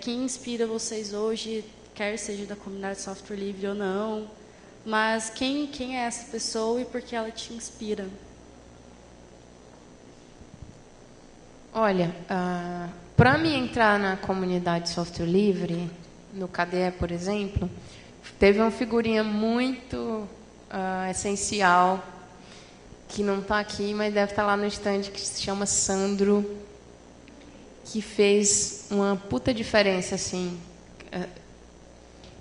quem inspira vocês hoje, quer seja da comunidade de software livre ou não, mas quem é essa pessoa e por que ela te inspira? Olha, para mim entrar na comunidade de software livre, no KDE, por exemplo, teve uma figurinha muito essencial, que não está aqui, mas deve estar lá no stand, que se chama Sandro, que fez uma puta diferença, assim,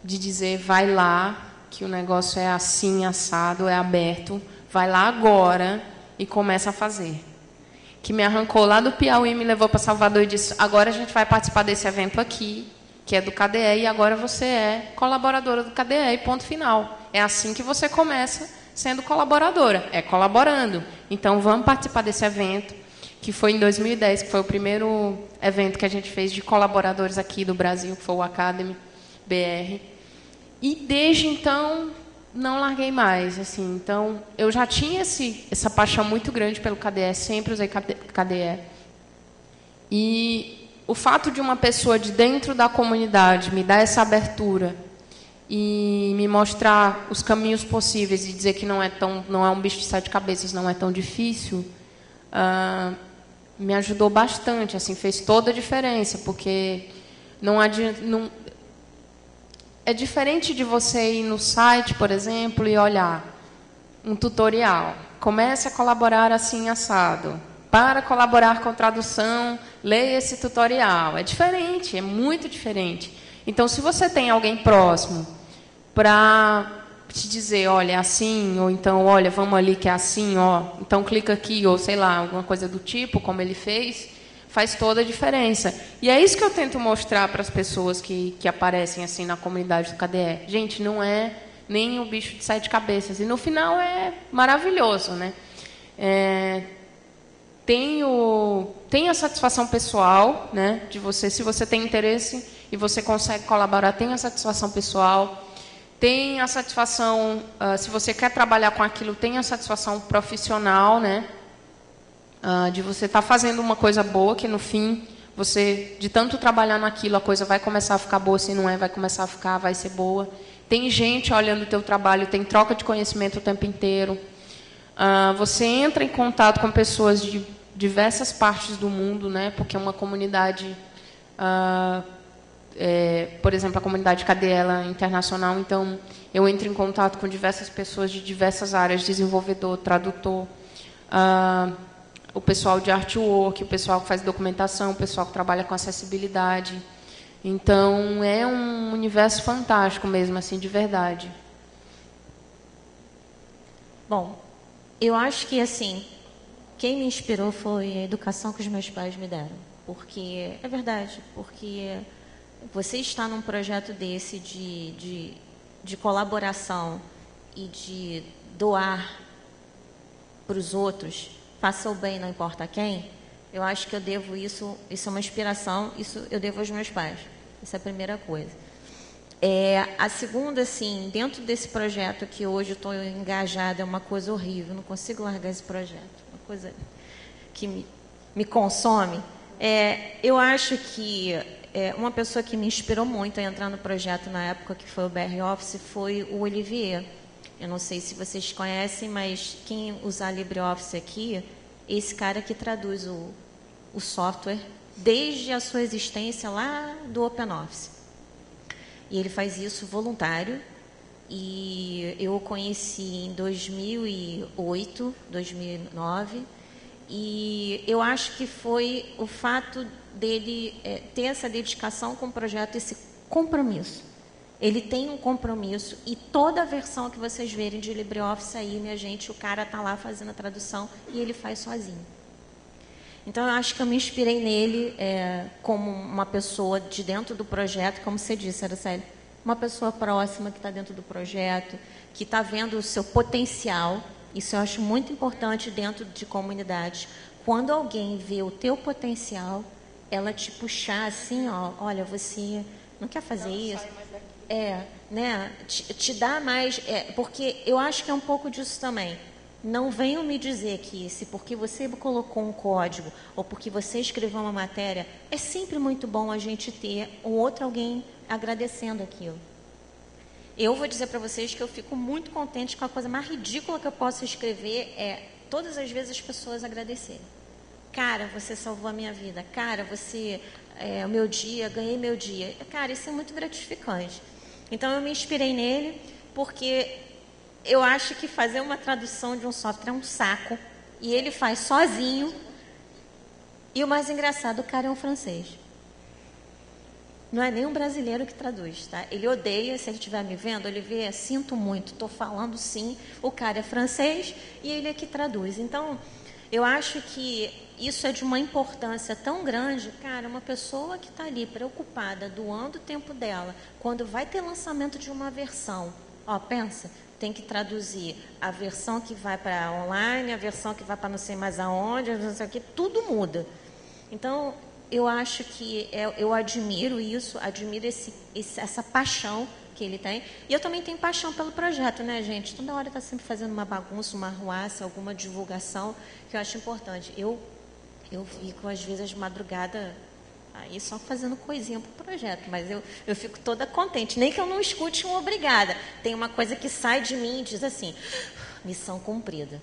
de dizer, vai lá, que o negócio é assim, assado, é aberto, vai lá agora e começa a fazer. Que me arrancou lá do Piauí, me levou para Salvador e disse, agora a gente vai participar desse evento aqui, que é do KDE, e agora você é colaboradora do KDE, e ponto final. É assim que você começa sendo colaboradora, colaborando. Então, vamos participar desse evento, que foi em 2010, que foi o primeiro evento que a gente fez de colaboradores aqui do Brasil, que foi o Academy BR. E, desde então, não larguei mais. Assim. Então, eu já tinha essa paixão muito grande pelo KDE, sempre usei KDE. E o fato de uma pessoa de dentro da comunidade me dar essa abertura e me mostrar os caminhos possíveis e dizer que não é um bicho de 7 cabeças, não é tão difícil, me ajudou bastante, assim, fez toda a diferença, porque é diferente de você ir no site, por exemplo, e olhar um tutorial. Comece a colaborar assim, assado. Para colaborar com tradução, leia esse tutorial. É diferente, é muito diferente. Então, se você tem alguém próximo para te dizer, olha, é assim, ou então, olha, vamos ali que é assim, ó, então clica aqui, ou sei lá, alguma coisa do tipo, como ele fez, faz toda a diferença. E é isso que eu tento mostrar para as pessoas que aparecem assim na comunidade do KDE. Gente, não é nem o bicho de 7 cabeças. E no final é maravilhoso, né? Tem a satisfação pessoal, né, de você, se você tem interesse e você consegue colaborar, tem a satisfação pessoal. Tem a satisfação, se você quer trabalhar com aquilo, tem a satisfação profissional, né? De você estar fazendo uma coisa boa, que no fim, você, de tanto trabalhar naquilo, a coisa vai começar a ficar boa, se não vai começar a ficar, vai ser boa. Tem gente olhando o teu trabalho, tem troca de conhecimento o tempo inteiro. Você entra em contato com pessoas de diversas partes do mundo, né? Porque é uma comunidade... por exemplo, a comunidade KDE ela é internacional, então eu entro em contato com diversas pessoas de diversas áreas, desenvolvedor, tradutor, o pessoal de artwork, o pessoal que faz documentação, o pessoal que trabalha com acessibilidade. Então, é um universo fantástico mesmo, assim, de verdade. Bom, eu acho que, assim, quem me inspirou foi a educação que os meus pais me deram. Porque, é verdade, porque... Você está num projeto desse de colaboração e de doar para os outros, faça o bem, não importa quem, eu acho que eu devo isso é uma inspiração, isso eu devo aos meus pais. Essa é a primeira coisa. A segunda, assim, dentro desse projeto que hoje eu estou engajada, é uma coisa horrível, não consigo largar esse projeto, uma coisa que me consome. Eu acho que uma pessoa que me inspirou muito a entrar no projeto na época, que foi o BR Office, foi o Olivier. Eu não sei se vocês conhecem, mas quem usar LibreOffice aqui, esse cara que traduz o software desde a sua existência lá do OpenOffice. E ele faz isso voluntário. E eu o conheci em 2008, 2009. E eu acho que foi o fato dele ter essa dedicação com o projeto, esse compromisso. Ele tem um compromisso e toda a versão que vocês verem de LibreOffice aí, minha gente, o cara está lá fazendo a tradução e ele faz sozinho. Então, eu acho que eu me inspirei nele como uma pessoa de dentro do projeto, como você disse, Araceli, uma pessoa próxima que está dentro do projeto, que está vendo o seu potencial. Isso eu acho muito importante dentro de comunidades. Quando alguém vê o teu potencial, ela te puxar assim, ó, olha, você não quer fazer isso? Né? Te dá mais... porque eu acho que é um pouco disso também. Não venham me dizer que se porque você colocou um código ou porque você escreveu uma matéria, é sempre muito bom a gente ter um outro alguém agradecendo aquilo. Eu vou dizer para vocês que eu fico muito contente com a coisa mais ridícula que eu posso escrever todas as vezes as pessoas agradecerem. Cara, você salvou a minha vida. Cara, você... o meu dia, ganhei meu dia. Cara, isso é muito gratificante. Então, eu me inspirei nele porque eu acho que fazer uma tradução de um software é um saco. E ele faz sozinho. E o mais engraçado, o cara é um francês. Não é nem um brasileiro que traduz, tá? Ele odeia, se ele estiver me vendo, ele vê, sinto muito, estou falando sim. O cara é francês e ele é que traduz. Então, eu acho que isso é de uma importância tão grande. Cara, uma pessoa que está ali preocupada, doando o tempo dela, quando vai ter lançamento de uma versão, pensa, tem que traduzir a versão que vai para online, a versão que vai para não sei mais aonde, não sei o que, tudo muda. Então, eu acho que eu admiro isso, admiro essa paixão que ele tem. E eu também tenho paixão pelo projeto, né, gente? Toda hora está sempre fazendo uma bagunça, uma arruaça, alguma divulgação, que eu acho importante. Eu fico, às vezes, de madrugada, aí só fazendo coisinha para o projeto, mas eu fico toda contente. Nem que eu não escute um obrigada. Tem uma coisa que sai de mim e diz assim, missão cumprida.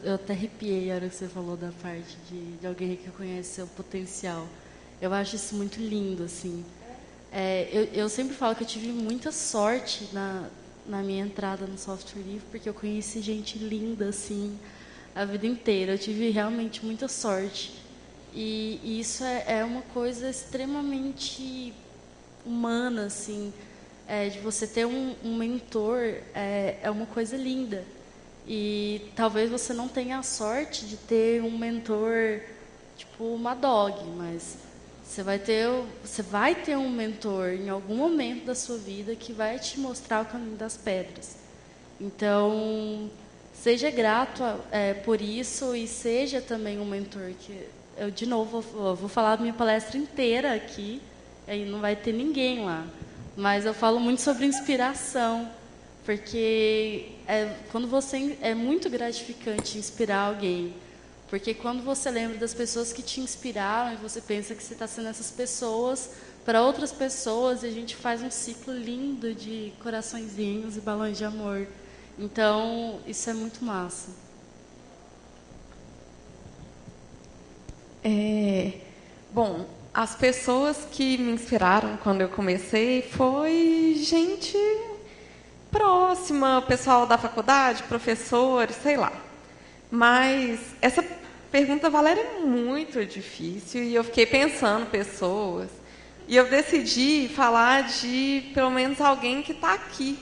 Eu até arrepiei a hora que você falou da parte de alguém que conhece seu potencial. Eu acho isso muito lindo, assim. Eu sempre falo que eu tive muita sorte na minha entrada no software livre, porque eu conheci gente linda, assim, a vida inteira. Eu tive realmente muita sorte. E isso é uma coisa extremamente humana, assim. De você ter um mentor, é uma coisa linda. E talvez você não tenha a sorte de ter um mentor, tipo uma dog, mas você vai ter um mentor em algum momento da sua vida que vai te mostrar o caminho das pedras. Então, seja grato por isso e seja também um mentor. Eu, de novo, vou falar da minha palestra inteira aqui, aí não vai ter ninguém lá, mas eu falo muito sobre inspiração. Porque é muito gratificante inspirar alguém. Porque quando você lembra das pessoas que te inspiraram e você pensa que você está sendo essas pessoas para outras pessoas, e a gente faz um ciclo lindo de coraçõezinhos e balões de amor. Então, isso é muito massa. Bom, as pessoas que me inspiraram quando eu comecei foi gente próxima, o pessoal da faculdade, professores, sei lá. Mas essa pergunta, Valéria, é muito difícil e eu fiquei pensando pessoas. E eu decidi falar de pelo menos alguém que está aqui.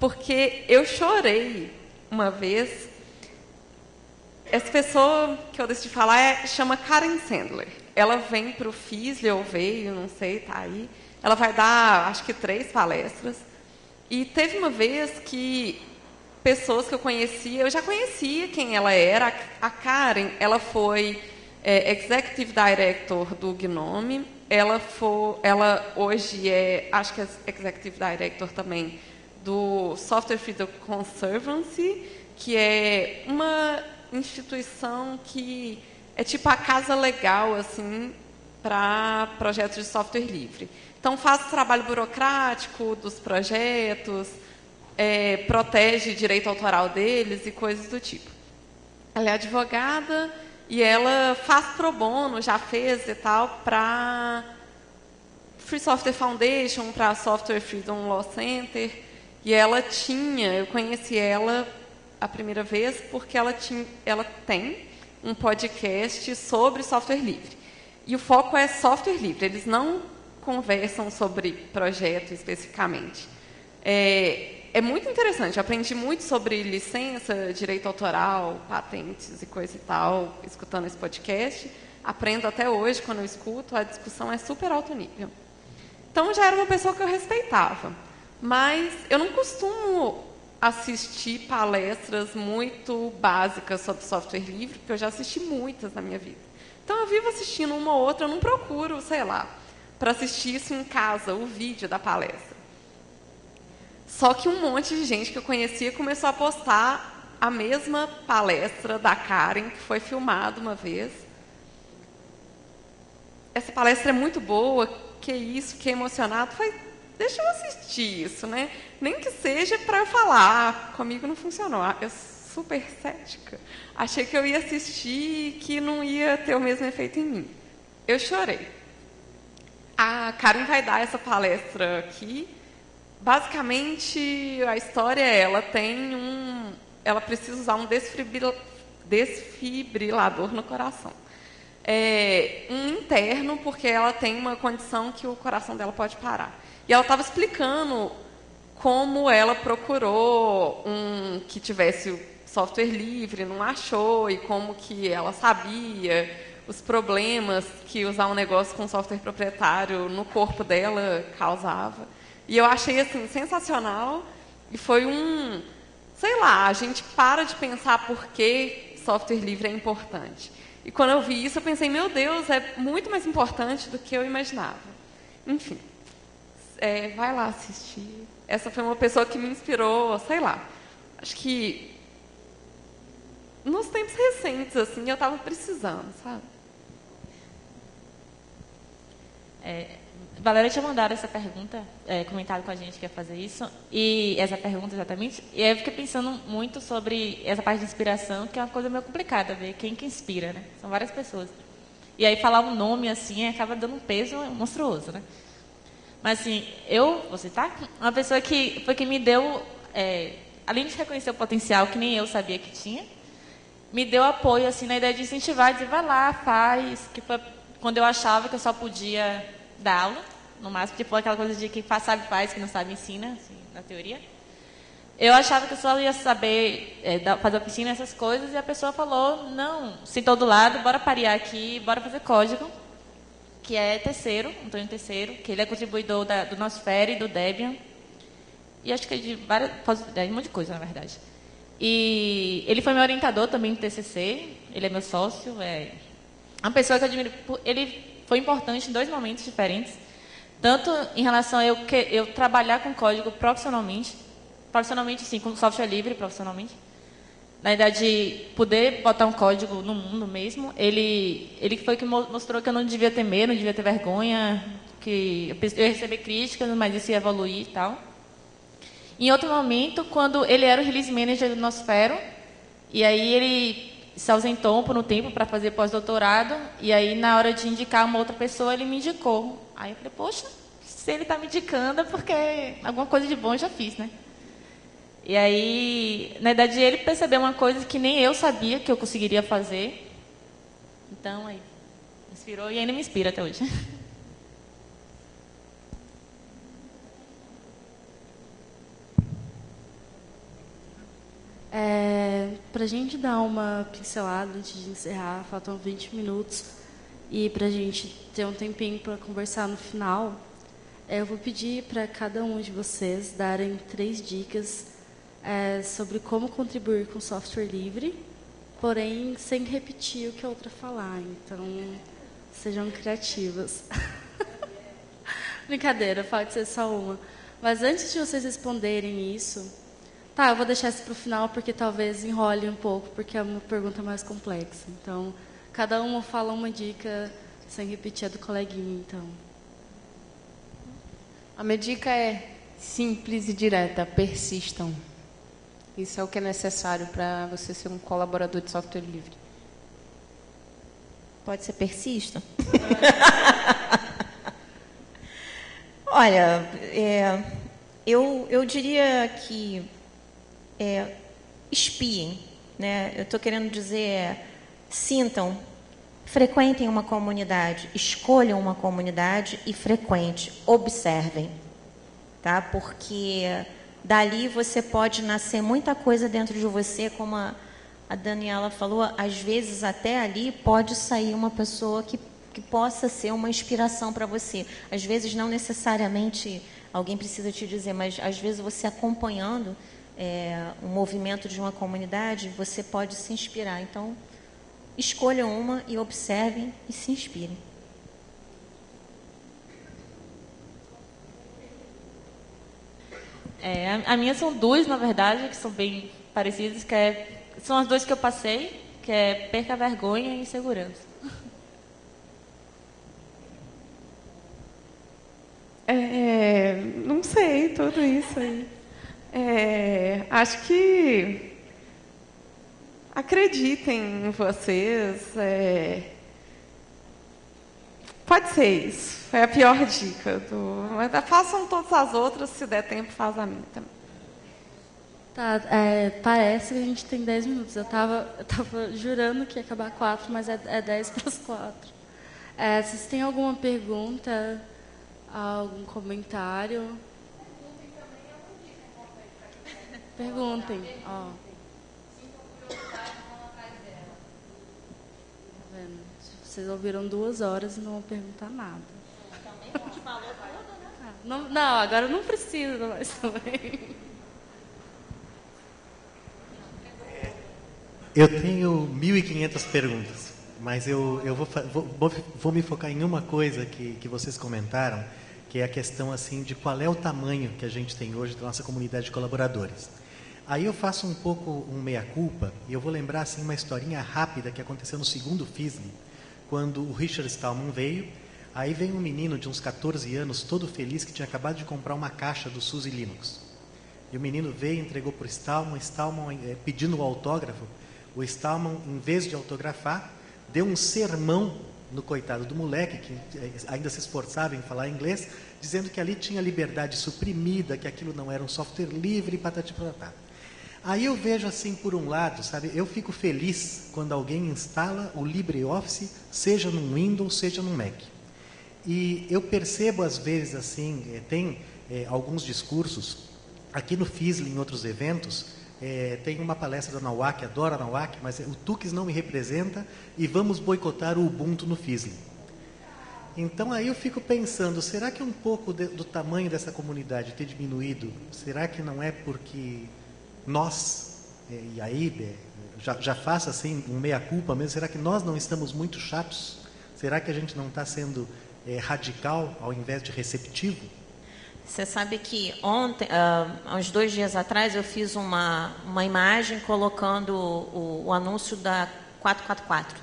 Porque eu chorei uma vez. Essa pessoa que eu decidi falar chama Karen Sandler. Ela vem para o FISLE, ou veio, não sei, está aí. Ela vai dar, acho que 3 palestras. E teve uma vez que pessoas que eu conhecia, eu já conhecia quem ela era. A Karen, ela foi Executive Director do Gnome. Ela hoje acho que é Executive Director também do Software Freedom Conservancy, que é uma instituição que é tipo a casa legal assim para projetos de software livre. Então, faz o trabalho burocrático dos projetos, protege o direito autoral deles e coisas do tipo. Ela é advogada e ela faz pro bono, já fez e tal, para Free Software Foundation, para Software Freedom Law Center. E eu conheci ela a primeira vez porque ela tem um podcast sobre software livre. E o foco é software livre. Eles não conversam sobre projeto especificamente. É muito interessante, eu aprendi muito sobre licença, direito autoral, patentes e coisa e tal, escutando esse podcast. Aprendo até hoje, quando eu escuto, a discussão é super alto nível. Então, já era uma pessoa que eu respeitava. Mas eu não costumo assistir palestras muito básicas sobre software livre, porque eu já assisti muitas na minha vida. Então, eu vivo assistindo uma ou outra, eu não procuro, sei lá, para assistir isso em casa, o vídeo da palestra. Só que um monte de gente que eu conhecia começou a postar a mesma palestra da Karen, que foi filmada uma vez. Essa palestra é muito boa, que isso, que emocionado. Falei, deixa eu assistir isso, né? Nem que seja para eu falar. Comigo não funcionou. Eu super cética. Achei que eu ia assistir e que não ia ter o mesmo efeito em mim. Eu chorei. A Karen vai dar essa palestra aqui. Basicamente, a história é, ela precisa usar um desfibrilador no coração. Um interno, porque ela tem uma condição que o coração dela pode parar. E ela estava explicando como ela procurou um que tivesse o software livre, não achou, e como que ela sabia os problemas que usar um negócio com software proprietário no corpo dela causava. E eu achei assim sensacional, e foi sei lá, a gente para de pensar por que software livre é importante. E quando eu vi isso, eu pensei, meu Deus, é muito mais importante do que eu imaginava. Enfim, vai lá assistir. Essa foi uma pessoa que me inspirou, sei lá, acho que nos tempos recentes, assim, eu estava precisando, sabe? Valéria tinha mandado essa pergunta, comentado com a gente que ia fazer isso, e essa pergunta exatamente, e aí eu fiquei pensando muito sobre essa parte de inspiração, que é uma coisa meio complicada, ver quem que inspira, né? São várias pessoas. E aí falar um nome assim acaba dando um peso monstruoso, né? Mas assim, você tá? Uma pessoa que foi que me deu, além de reconhecer o potencial que nem eu sabia que tinha, me deu apoio assim na ideia de incentivar, dizer, vai lá, faz, que foi quando eu achava que eu só podia dar aula, no máximo, tipo aquela coisa de quem sabe faz, quem não sabe ensina, assim, na teoria. Eu achava que eu só ia saber fazer oficina, essas coisas, e a pessoa falou, não, sentou do lado, bora parear aqui, bora fazer código, que é Terceiro, Antônio Terceiro, que ele é contribuidor do Nosfera e do Debian, e acho que é de um monte de coisa, na verdade. E ele foi meu orientador também no TCC, ele é meu sócio, uma pessoa que eu admiro, ele foi importante em 2 momentos diferentes, tanto em relação a eu trabalhar com código profissionalmente, sim, com software livre profissionalmente, na idade de poder botar um código no mundo mesmo. Ele foi que mostrou que eu não devia ter medo, não devia ter vergonha, que eu ia receber críticas, mas isso ia evoluir e tal. Em outro momento, quando ele era o release manager do Nosfero, e aí ele se ausentou por um tempo para fazer pós-doutorado, e aí, na hora de indicar uma outra pessoa, ele me indicou. Aí eu falei, poxa, se ele está me indicando é porque alguma coisa de bom eu já fiz, né? E aí, na verdade, ele percebeu uma coisa que nem eu sabia que eu conseguiria fazer. Então, aí, me inspirou e ainda me inspira até hoje. Para a gente dar uma pincelada antes de encerrar, faltam 20 minutos, e para a gente ter um tempinho para conversar no final, eu vou pedir para cada um de vocês darem 3 dicas sobre como contribuir com software livre, porém sem repetir o que a outra falar. Então, sejam criativas. Brincadeira, pode ser só uma. Mas antes de vocês responderem isso... Tá, eu vou deixar isso para o final, porque talvez enrole um pouco, porque é uma pergunta mais complexa. Então, cada uma fala uma dica sem repetir a do coleguinha, então. A minha dica é simples e direta, persistam. Isso é o que é necessário para você ser um colaborador de software livre. Pode ser persistam? Olha, eu diria que espiem, né? Eu estou querendo dizer, sintam, frequentem uma comunidade, escolham uma comunidade e frequente, observem, tá? Porque dali você pode nascer muita coisa dentro de você, como a Daniela falou, às vezes até ali pode sair uma pessoa que possa ser uma inspiração para você. Às vezes não necessariamente alguém precisa te dizer, mas às vezes você acompanhando um movimento de uma comunidade, você pode se inspirar. Então, escolham uma e observem e se inspirem. A minha são duas, na verdade, que são bem parecidas, são as duas que eu passei, que é perca a vergonha e insegurança. Não sei, tudo isso aí. Acho que acreditem em vocês. Pode ser isso. Foi a pior dica. Mas façam todas as outras, se der tempo, faz a minha também. Tá, parece que a gente tem 10 minutos. Eu tava jurando que ia acabar 4, mas é 10 para as 4. Vocês têm alguma pergunta, algum comentário? Perguntem. Ó. Vocês ouviram 2 horas e não vão perguntar nada. Também falou tudo, né? Não, agora não precisa mais também. Eu tenho 1.500 perguntas, mas eu vou me focar em uma coisa que vocês comentaram, que é a questão assim de qual é o tamanho que a gente tem hoje da nossa comunidade de colaboradores. Aí eu faço um pouco um meia-culpa e eu vou lembrar assim uma historinha rápida que aconteceu no segundo FISLE, quando o Richard Stallman veio. Aí vem um menino de uns 14 anos, todo feliz, que tinha acabado de comprar uma caixa do SUSE Linux. E o menino veio, entregou para o Stallman pedindo o autógrafo. O Stallman, em vez de autografar, deu um sermão no coitado do moleque, que ainda se esforçava em falar inglês, dizendo que ali tinha liberdade suprimida, que aquilo não era um software livre, patati patatá. Aí eu vejo assim, por um lado, sabe, eu fico feliz quando alguém instala o LibreOffice, seja no Windows, seja no Mac. E eu percebo às vezes assim, tem alguns discursos, aqui no FISLE, em outros eventos, tem uma palestra da Nawak, adoro a Nawak, mas o Tux não me representa e vamos boicotar o Ubuntu no FISLE. Então aí eu fico pensando, será que um pouco do tamanho dessa comunidade ter diminuído, será que não é porque nós, e aí já faço assim um meia-culpa mesmo, será que nós não estamos muito chatos? Será que a gente não está sendo radical ao invés de receptivo? Você sabe que ontem, há uns 2 dias atrás, eu fiz uma imagem colocando o anúncio da 444.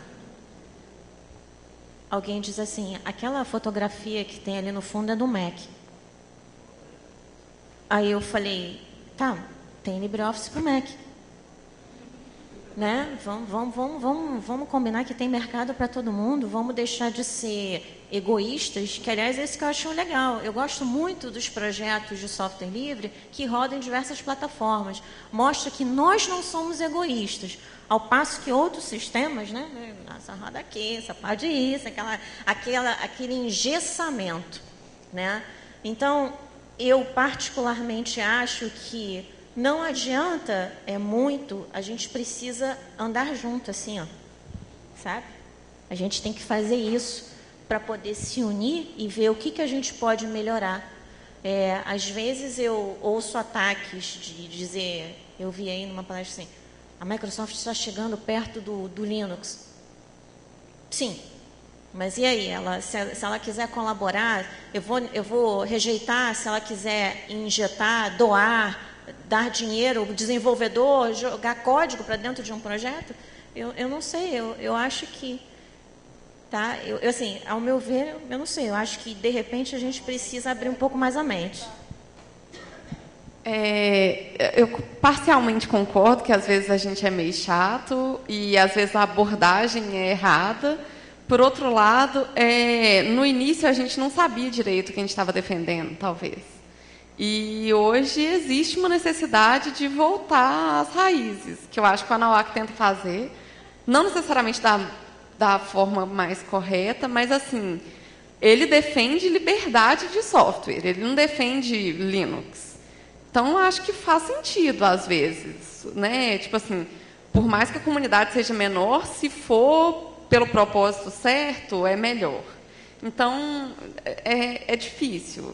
Alguém diz assim, aquela fotografia que tem ali no fundo é do Mac. Aí eu falei, tá, tem LibreOffice para o Mac. Né? Vamos combinar que tem mercado para todo mundo, vamos deixar de ser egoístas, que aliás é isso que eu acho legal. Eu gosto muito dos projetos de software livre que rodam em diversas plataformas. Mostra que nós não somos egoístas, ao passo que outros sistemas, né? Essa roda aqui, essa parte disso, aquele engessamento, né? Então, eu particularmente acho que não adianta muito, a gente precisa andar junto, assim, ó, sabe? A gente tem que fazer isso para poder se unir e ver o que a gente pode melhorar. Às vezes eu ouço ataques de dizer, eu vi aí numa palestra assim, a Microsoft está chegando perto do Linux. Sim, mas e aí? Se ela quiser colaborar, eu vou rejeitar, se ela quiser injetar, doar, dar dinheiro, o desenvolvedor jogar código para dentro de um projeto, eu não sei, eu acho que, tá? Assim, ao meu ver, eu não sei, eu acho que de repente a gente precisa abrir um pouco mais a mente. Eu parcialmente concordo que às vezes a gente é meio chato e às vezes a abordagem é errada. Por outro lado, no início a gente não sabia direito o que a gente estava defendendo, talvez. E hoje existe uma necessidade de voltar às raízes, que eu acho que a Nawak tenta fazer, não necessariamente dar da forma mais correta, mas assim, ele defende liberdade de software, ele não defende Linux. Então, eu acho que faz sentido, às vezes, né? Tipo assim, por mais que a comunidade seja menor, se for pelo propósito certo, é melhor. Então, é difícil.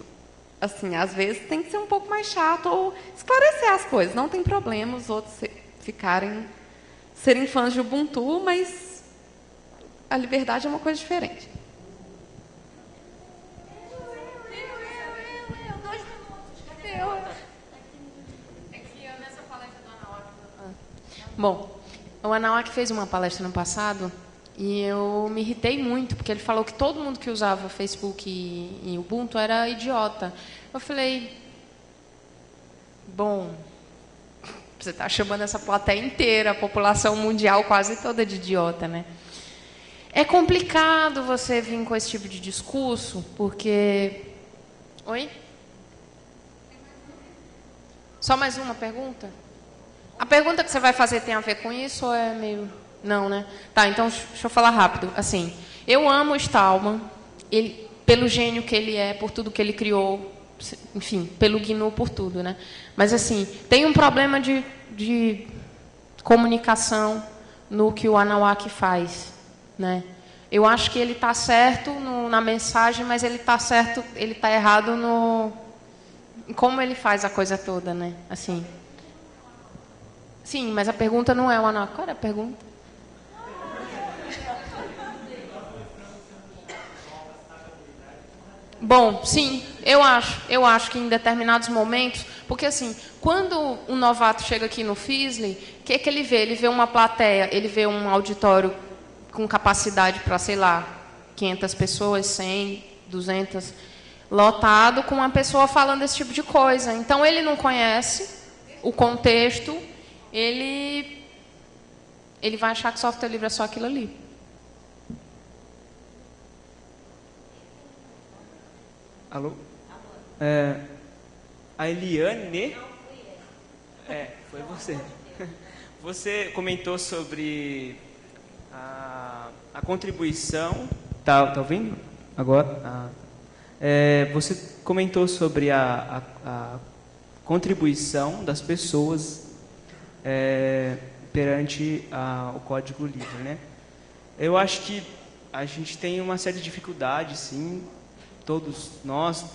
Assim, às vezes tem que ser um pouco mais chato ou esclarecer as coisas. Não tem problema os outros serem fãs de Ubuntu, mas a liberdade é uma coisa diferente. Bom, o Anauak fez uma palestra no passado e eu me irritei muito, porque ele falou que todo mundo que usava Facebook e Ubuntu era idiota. Eu falei, bom, você está chamando essa plateia inteira, a população mundial quase toda de idiota, né? É complicado você vir com esse tipo de discurso, porque... Oi? Só mais uma pergunta? A pergunta que você vai fazer tem a ver com isso ou é meio... Não, né? Tá, então deixa eu falar rápido. Assim, eu amo o Stallman, ele, pelo gênio que ele é, por tudo que ele criou, enfim, pelo GNU, por tudo, né? Mas, assim, tem um problema de comunicação no que o Anauak faz, né? Eu acho que ele está certo na mensagem, mas ele está errado em como ele faz a coisa toda, né? Assim... Sim, mas a pergunta não é o Anauak. Qual era a pergunta? Bom, sim, eu acho que em determinados momentos, porque assim, quando um novato chega aqui no FISLI, o que ele vê? Ele vê uma plateia, ele vê um auditório com capacidade para, sei lá, 500 pessoas, 100, 200, lotado, com uma pessoa falando esse tipo de coisa. Então, ele não conhece o contexto, ele vai achar que software livre é só aquilo ali. Alô? A Eliane... foi você. Você comentou sobre a contribuição... Tá ouvindo? Agora? Você comentou sobre a contribuição das pessoas perante o código livre, né? Eu acho que a gente tem uma série de dificuldades, sim. Todos nós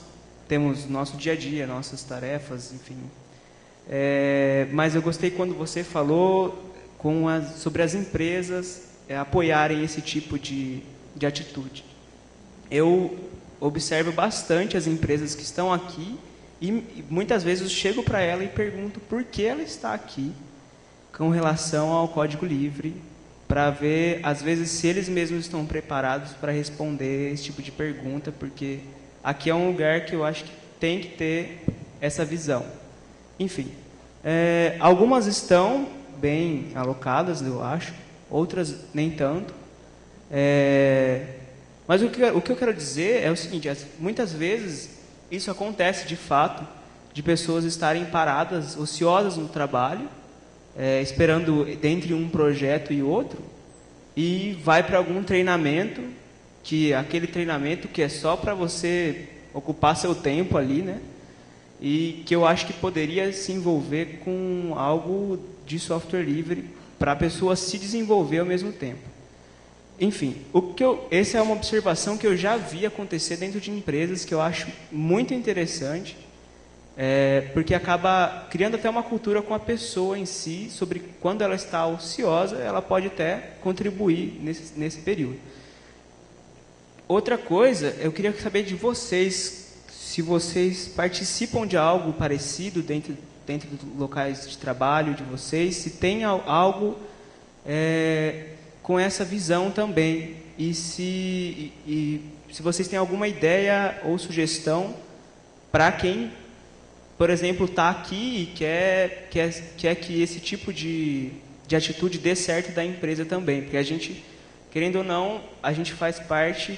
temos nosso dia a dia, nossas tarefas, enfim. Mas eu gostei quando você falou sobre as empresas apoiarem esse tipo de atitude. Eu observo bastante as empresas que estão aqui e muitas vezes eu chego para ela e pergunto por que ela está aqui com relação ao código livre, para ver, às vezes, se eles mesmos estão preparados para responder esse tipo de pergunta, porque aqui é um lugar que eu acho que tem que ter essa visão. Enfim, algumas estão bem alocadas, eu acho, outras nem tanto. Mas o que eu quero dizer é o seguinte, muitas vezes isso acontece de fato, de pessoas estarem paradas, ociosas no trabalho, esperando entre um projeto e outro, e vai para algum treinamento, aquele treinamento que é só para você ocupar seu tempo ali, né? E que eu acho que poderia se envolver com algo de software livre para a pessoa se desenvolver ao mesmo tempo. Enfim, essa é uma observação que eu já vi acontecer dentro de empresas que eu acho muito interessante, porque acaba criando até uma cultura com a pessoa em si, sobre quando ela está ociosa, ela pode até contribuir nesse período. Outra coisa, eu queria saber de vocês, se vocês participam de algo parecido dentro dos locais de trabalho de vocês, se tem algo com essa visão também, e se vocês têm alguma ideia ou sugestão para quem, por exemplo, está aqui e quer que esse tipo de atitude dê certo da empresa também, porque a gente, querendo ou não, a gente faz parte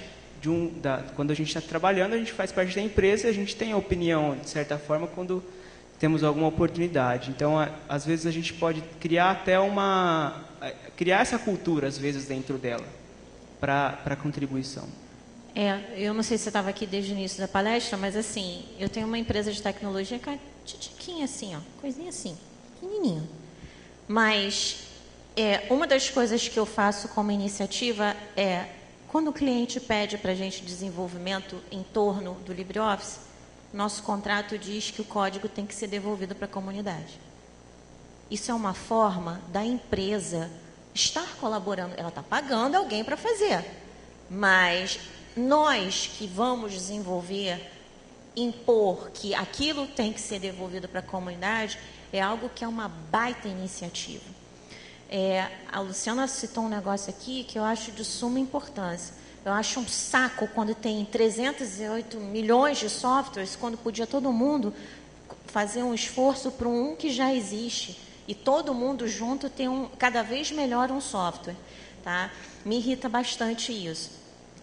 quando a gente está trabalhando, a gente faz parte da empresa e a gente tem a opinião, de certa forma, quando temos alguma oportunidade. Então, às vezes, a gente pode criar essa cultura, às vezes, dentro dela. para a contribuição. Eu não sei se você estava aqui desde o início da palestra, mas assim, eu tenho uma empresa de tecnologia que é titiquinha assim, ó, coisinha assim, pequenininho. Mas uma das coisas que eu faço como iniciativa é, quando o cliente pede para a gente desenvolvimento em torno do LibreOffice, nosso contrato diz que o código tem que ser devolvido para a comunidade. Isso é uma forma da empresa estar colaborando. Ela está pagando alguém para fazer, mas nós que vamos desenvolver, impor que aquilo tem que ser devolvido para a comunidade, é algo que é uma baita iniciativa. A Luciana citou um negócio aqui que eu acho de suma importância. Eu acho um saco quando tem 308 milhões de softwares, quando podia todo mundo fazer um esforço para um que já existe e todo mundo junto ter cada vez melhor um software. Tá? Me irrita bastante isso.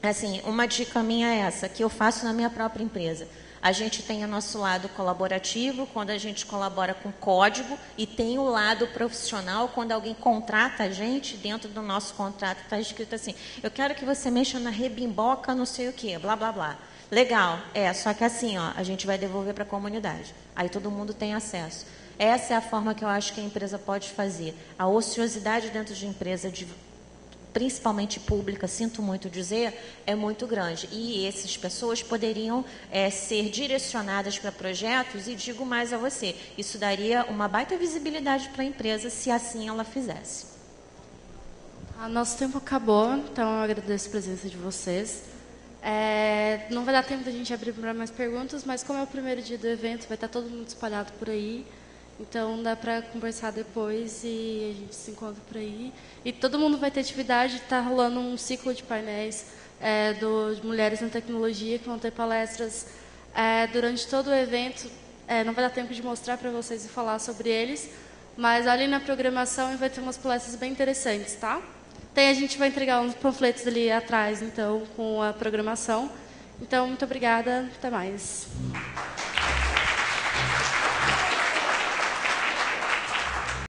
Assim, uma dica minha é essa, que eu faço na minha própria empresa. A gente tem o nosso lado colaborativo, quando a gente colabora com código, e tem o lado profissional, quando alguém contrata a gente, dentro do nosso contrato está escrito assim, eu quero que você mexa na rebimboca, não sei o quê, blá, blá, blá. Legal, só que assim, ó, a gente vai devolver para a comunidade. Aí todo mundo tem acesso. Essa é a forma que eu acho que a empresa pode fazer. A ociosidade dentro de empresa, principalmente pública, sinto muito dizer, é muito grande. E essas pessoas poderiam ser direcionadas para projetos, e digo mais a você, isso daria uma baita visibilidade para a empresa se assim ela fizesse. Nosso tempo acabou, então eu agradeço a presença de vocês. Não vai dar tempo da gente abrir para mais perguntas, mas como é o primeiro dia do evento, vai estar todo mundo espalhado por aí. Então, dá para conversar depois e a gente se encontra por aí. E todo mundo vai ter atividade, está rolando um ciclo de painéis de mulheres na tecnologia, que vão ter palestras durante todo o evento. Não vai dar tempo de mostrar para vocês e falar sobre eles, mas olhem na programação e vai ter umas palestras bem interessantes, tá? A gente vai entregar uns panfletos ali atrás, então, com a programação. Então, muito obrigada, até mais.